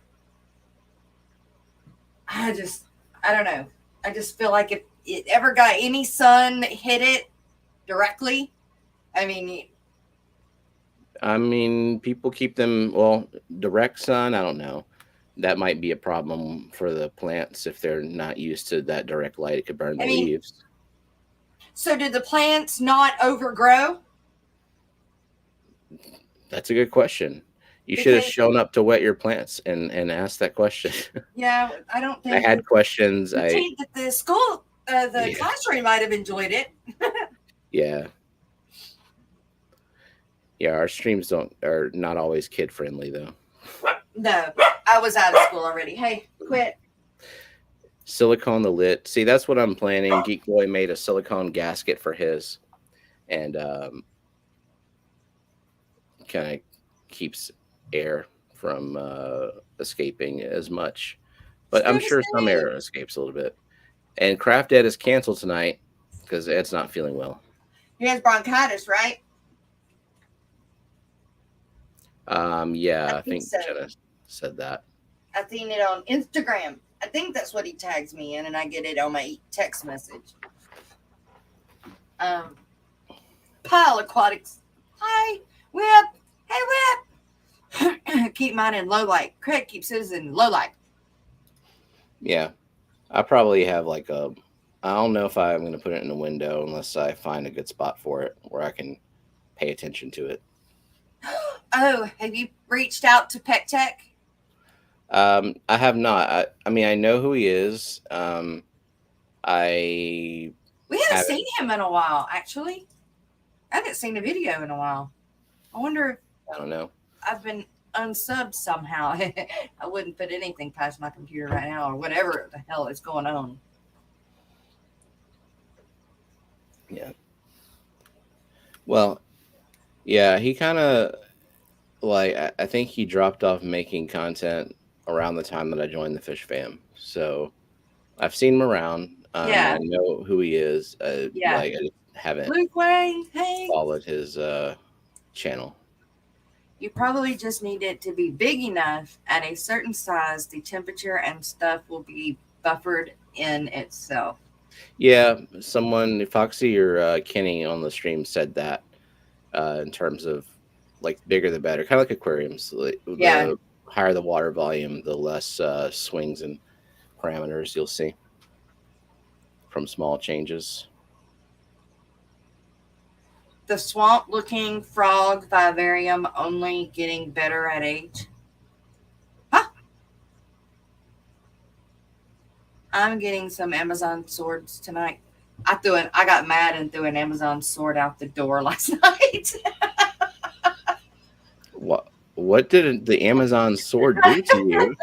I just, I don't know. I just feel like if it ever got any sun hit it directly, I mean, People keep them, well, direct sun, I don't know. That might be a problem for the plants if they're not used to that direct light. It could burn the I mean, leaves. so did the plants not overgrow? That's a good question. You should have Because shown up to wet your plants and asked that question. yeah, I don't I think had questions. you think that the school, the Yeah, classroom might have enjoyed it. yeah, yeah. Our streams are not always kid friendly though. No, I was out of school already. Hey, quit. Silicone the lid. See, that's what I'm planning. Geek Boy made a silicone gasket for his, and kind of keeps air from escaping as much. But I'm Still the sure some same. air escapes a little bit. And Craft Ed is canceled tonight because Ed's not feeling well. He has bronchitis, right? I Yeah, I think think so. Jenna said that. I seen it on Instagram. I think that's what he tags me in, and I get it on my text message. Um, Pile Aquatics. Hi, Whip. Hey, Whip. Keep mine in low light. Craig keeps his in low light. Yeah, I probably have like a. I don't know if I'm going to put it in the window unless I find a good spot for it where I can pay attention to it. Oh, have you reached out to Pet Tech? I have not. I know who he is. I We haven't haven't. seen him in a while, actually. I haven't seen a video in a while. I wonder if I don't know. I've been unsubbed somehow. I wouldn't put anything past my computer right now or whatever the hell is going on. Yeah. Well, yeah, he kind of like I think he dropped off making content around the time that I joined the Fish Fam. So I've seen him around. Yeah. I know who he is. Yeah. I just haven't Luke Wayne, hey. followed his channel. You probably just need it to be big enough at a certain size. The temperature and stuff will be buffered in itself. Yeah, someone, Foxy or Kenny on the stream said that in terms of like bigger the better, kind of like aquariums. Yeah. The higher the water volume, the less swings and parameters you'll see from small changes. The swamp looking frog vivarium only getting better at age. Huh? I'm getting some Amazon swords tonight. I got mad and threw an Amazon sword out the door last night. What did the Amazon sword do to you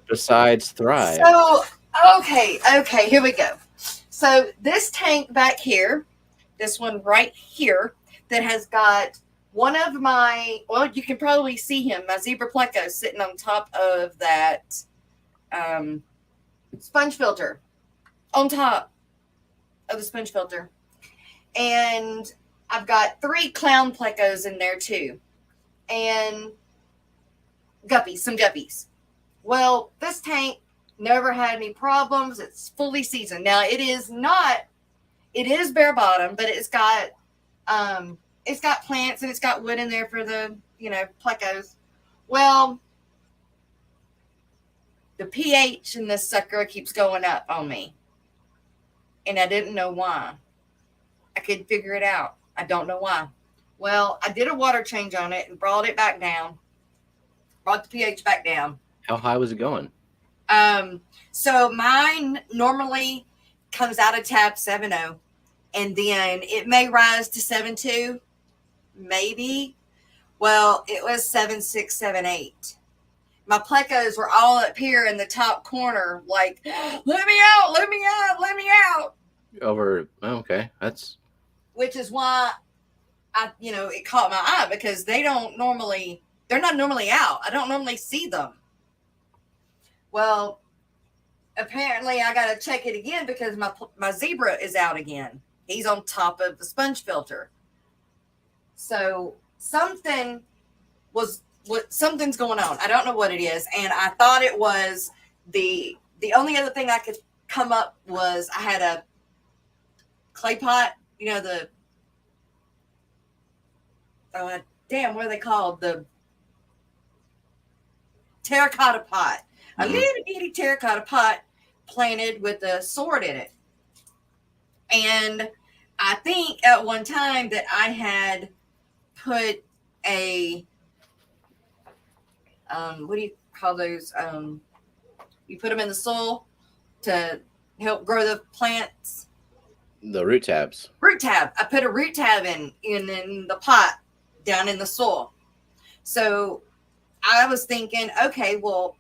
besides thrive? So, okay, here we go. So this tank back here, this one right here, that has got one of my, well, you can probably see him, my zebra pleco sitting on top of that sponge filter on top. of the sponge filter. And I've got 3 clown plecos in there too. And guppies, some guppies. Well, this tank never had any problems. It's fully seasoned. Now it is not, it is bare bottom, but it's got plants and it's got wood in there for the, plecos. Well, the pH in this sucker keeps going up on me. And I didn't know why. I could figure it out. I don't know why. Well, I did a water change on it and brought it back down. Brought the pH back down. How high was it going? So mine normally comes out of tap 7.0, and then it may rise to 7.2, maybe. Well, it was 7.6, 7.8. My plecos were all up here in the top corner, like, let me out, let me out, let me out. Okay, that's. Which is why it caught my eye, because they're not normally out. I don't normally see them. Well, apparently I got to check it again because my zebra is out again. He's on top of the sponge filter. So something's going on. I don't know what it is. And I thought it was the only other thing I could come up was I had a clay pot, what are they called? The terracotta pot. A little bitty terracotta pot planted with a sword in it. And I think at one time that I had put a, what do you call those? You put them in the soil to help grow the plants. The root tabs. Root tab. I put a root tab in the pot down in the soil. So I was thinking, okay, well,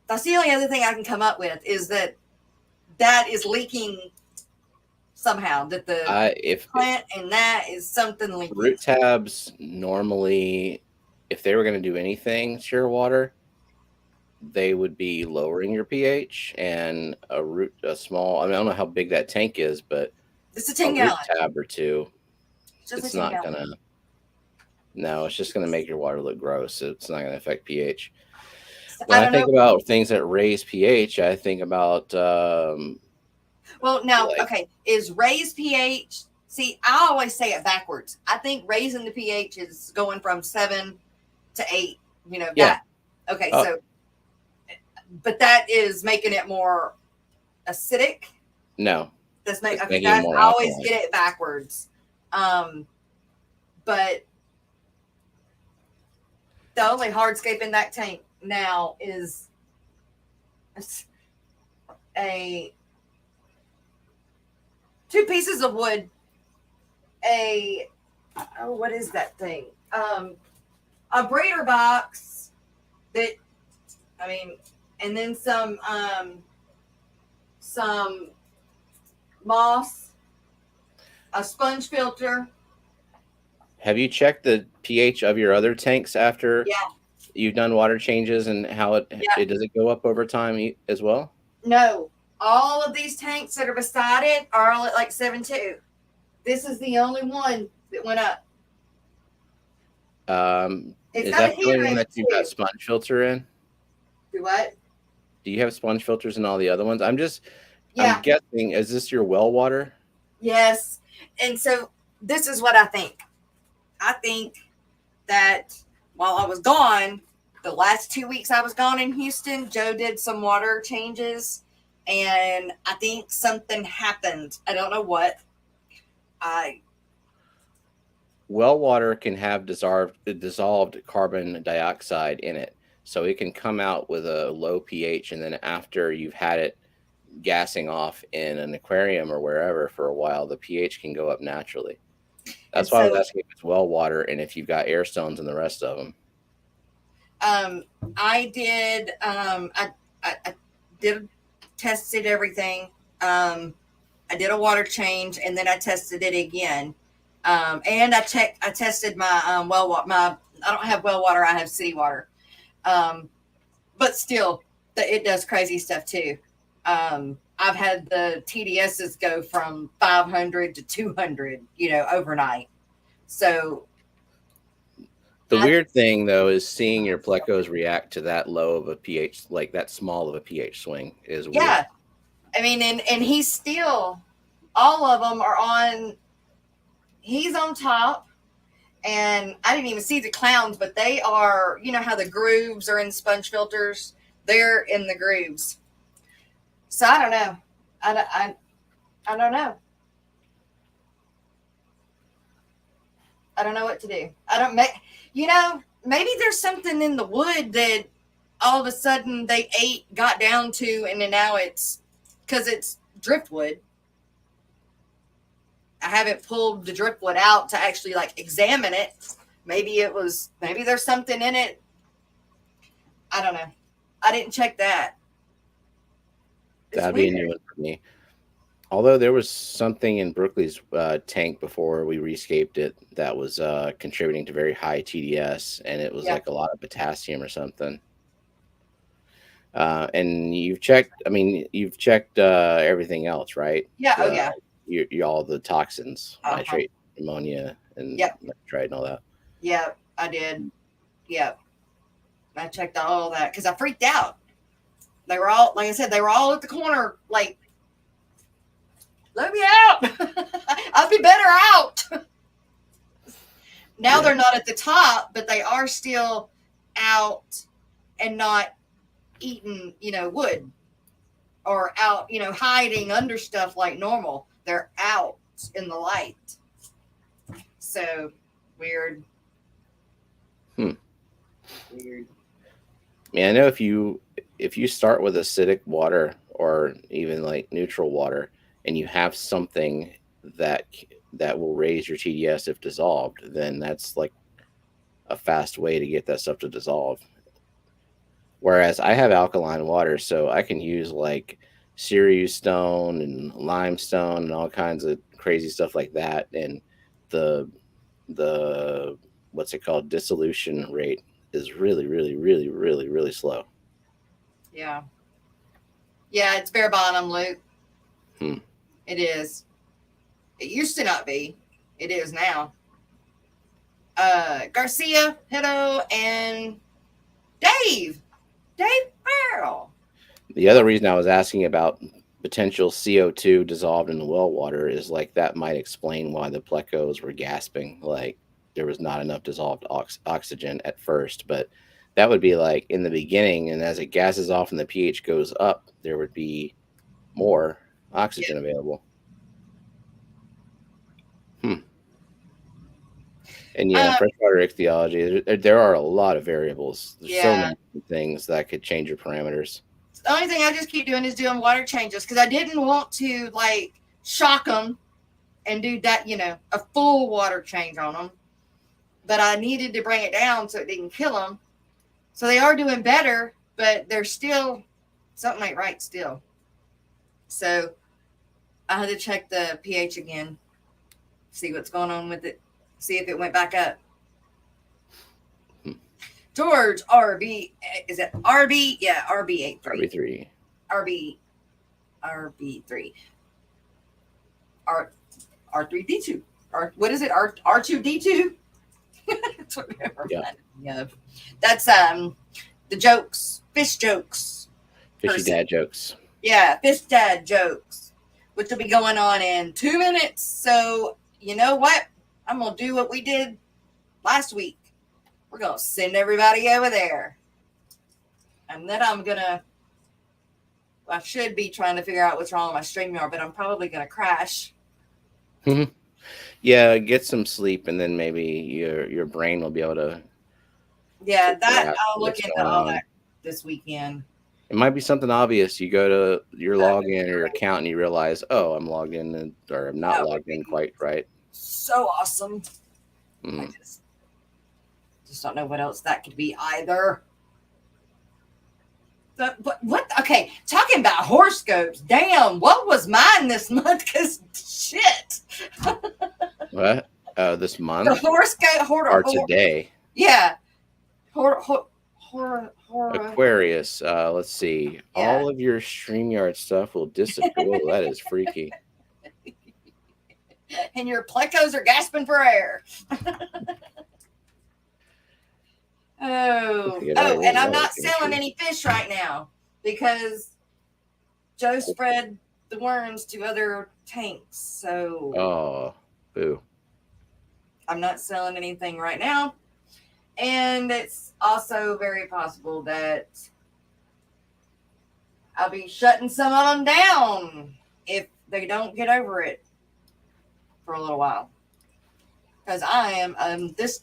that's the only other thing I can come up with is that is leaking somehow. That the plant and that is something leaking. Root tabs normally, if they were going to do anything to your water, they would be lowering your pH. And a small, I don't know how big that tank is, but it's a 10 gallon root tab or two. It's not gallon. gonna. No, it's just gonna make your water look gross. It's not gonna affect pH. When I think about things that raise pH, I think about. Okay, is raised pH? See, I always say it backwards. I think raising the pH is going from 7 to 8. Yeah. That. Okay, so, but that is making it more acidic. No. I always get it backwards. But the only hardscape in that tank now is two pieces of wood, what is that thing? A breeder box and then some moss, a sponge filter. Have you checked the pH of your other tanks after you've done water changes and how it does it go up over time as well? No, all of these tanks that are beside it are all at like 7.2. This is the only one that went up. Is that the only one that you've got sponge filter in? Do what? Do you have sponge filters in all the other ones? I'm guessing, is this your well water? Yes. And so this is what I think. I think that while I was gone, the last 2 weeks I was gone in Houston, Joe did some water changes, and I think something happened. I don't know what. Well water can have dissolved carbon dioxide in it. So it can come out with a low pH, and then after you've had it gassing off in an aquarium or wherever for a while, the pH can go up naturally. That's why I was asking if it's well water and if you've got air stones in the rest of them. I did. I did tested everything. I did a water change, and then I tested it again. And I tested my well water. I don't have well water. I have city water. But still, it does crazy stuff too. I I've had the TDSs go from 500 to 200, overnight. So The weird thing though is seeing your plecos react to that low of a pH, like that small of a pH swing, is weird. yeah, I mean, and he's still, all of them are on. He's on top, and I didn't even see the clowns, but they are. You know how the grooves are in sponge filters? They're in the grooves. So I don't know. I don't know. I don't know what to do. I don't make. Maybe there's something in the wood that all of a sudden they got down to, and then now it's because it's driftwood. I haven't pulled the driftwood out to actually like examine it. Maybe there's something in it. I don't know. I didn't check that. That'd be a new one for me. Although there was something in Brooklyn's tank before we rescaped it that was contributing to very high TDS, and it was like a lot of potassium or something. And you've checked. I mean, you've checked everything else, right? Yeah. Oh yeah. You all the toxins, nitrate, ammonia, and nitrite and all that. Yeah, I did. Yeah, I checked all that because I freaked out. They were all, like I said, they were all at the corner, like, let me out. I'd be better out. Now they're not at the top, but they are still out and not eating, wood, or out, hiding under stuff like normal. They're out in the light. So weird. Weird. I mean, I know if you start with acidic water or even like neutral water, and you have something that will raise your TDS if dissolved, then that's like a fast way to get that stuff to dissolve. Whereas I have alkaline water, so I can use like Sirius stone and limestone and all kinds of crazy stuff like that, and the what's it called, dissolution rate is really, really, really, really, really slow. Yeah, it's bare bottom, Luke. It is. It used to not be. It is now. Garcia, hello, and Dave Farrell. The other reason I was asking about potential CO2 dissolved in the well water is like that might explain why the plecos were gasping. Like there was not enough dissolved oxygen at first, but that would be like in the beginning, and as it gases off and the pH goes up, there would be more oxygen available. And freshwater ichthyology, there are a lot of variables. There's so many things that could change your parameters. The only thing I just keep doing is doing water changes because I didn't want to like shock them and do that, a full water change on them. But I needed to bring it down so it didn't kill them. So they are doing better, but they're still, something ain't right still. So I had to check the pH again, see what's going on with it, see if it went back up. George RB, is it RB? Yeah, RB83. RB3. R3D2. What is it? R2D2? That's what we were finding of. That's the jokes, fish jokes. Fishy dad jokes. Yeah, fish dad jokes, which will be going on in 2 minutes. So you know what? I'm going to do what we did last week. We're going to send everybody over there. And then I should be trying to figure out what's wrong with my StreamYard, but I'm probably going to crash. Yeah, get some sleep, and then maybe your brain will be able to. Yeah, I'll look into all that this weekend. It might be something obvious. You go to your login or your account and you realize, oh, I'm logged in or I'm not logged in quite right. So awesome. I just don't know what else that could be either. But what? Okay, talking about horoscopes. Damn, what was mine this month? Because shit. What? This month? The horoscope. Or today? Yeah. horror. Aquarius. Let's see. Yeah. All of your StreamYard stuff will disappear. Oh, that is freaky. And your plecos are gasping for air. And I'm not selling any fish right now because Joe spread the worms to other tanks. So Oh, boo. I'm not selling anything right now. And it's also very possible that I'll be shutting some of them down if they don't get over it for a little while. Because I'm this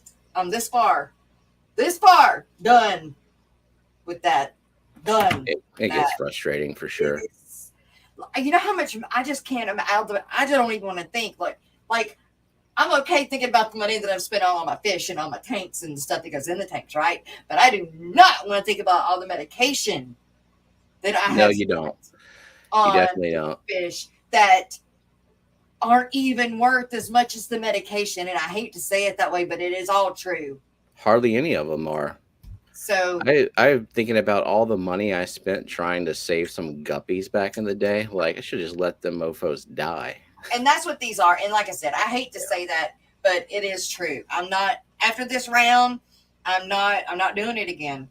far done with that. Done. It gets frustrating for sure. You know how much I just can't. I don't even want to think. Like I'm okay thinking about the money that I've spent on all my fish and all my tanks and stuff that goes in the tanks, right? But I do not want to think about all the medication that I have. No, you don't. You definitely don't. Fish that aren't even worth as much as the medication. And I hate to say it that way, but it is all true. Hardly any of them are. So I'm thinking about all the money I spent trying to save some guppies back in the day. Like I should just let them mofos die. And that's what these are. And like I said, I hate to say that, but it is true. I'm not after this round. I'm not doing it again.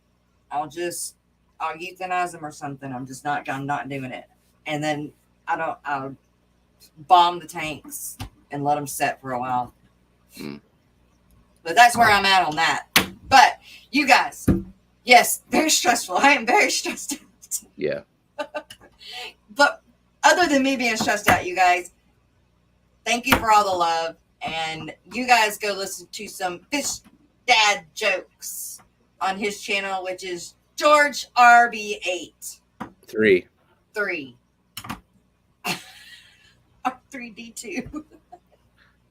I'll euthanize them or something. I'm not doing it. And then I'll bomb the tanks and let them set for a while. But that's where I'm at on that. But you guys, yes, very stressful. I am very stressed out. Yeah. But other than me being stressed out, you guys, thank you for all the love. And you guys go listen to some Fish Dad jokes on his channel, which is George RB8. 3. R3D2.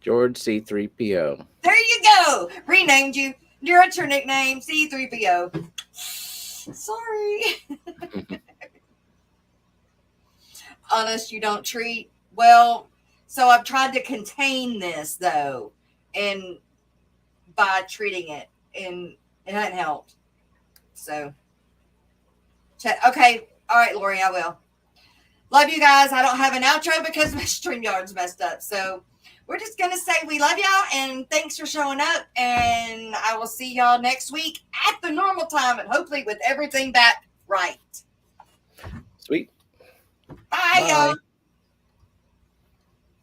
George C3PO. There you go. Renamed you. That's your nickname, C3PO. Sorry. Honest, you don't treat. Well, so I've tried to contain this, though, and by treating it, and it hasn't helped. So, okay. All right, Lori, I will. Love you guys. I don't have an outro because my StreamYard's messed up. So, we're just going to say we love y'all and thanks for showing up. And I will see y'all next week at the normal time and hopefully with everything back right. Sweet. Bye. Y'all.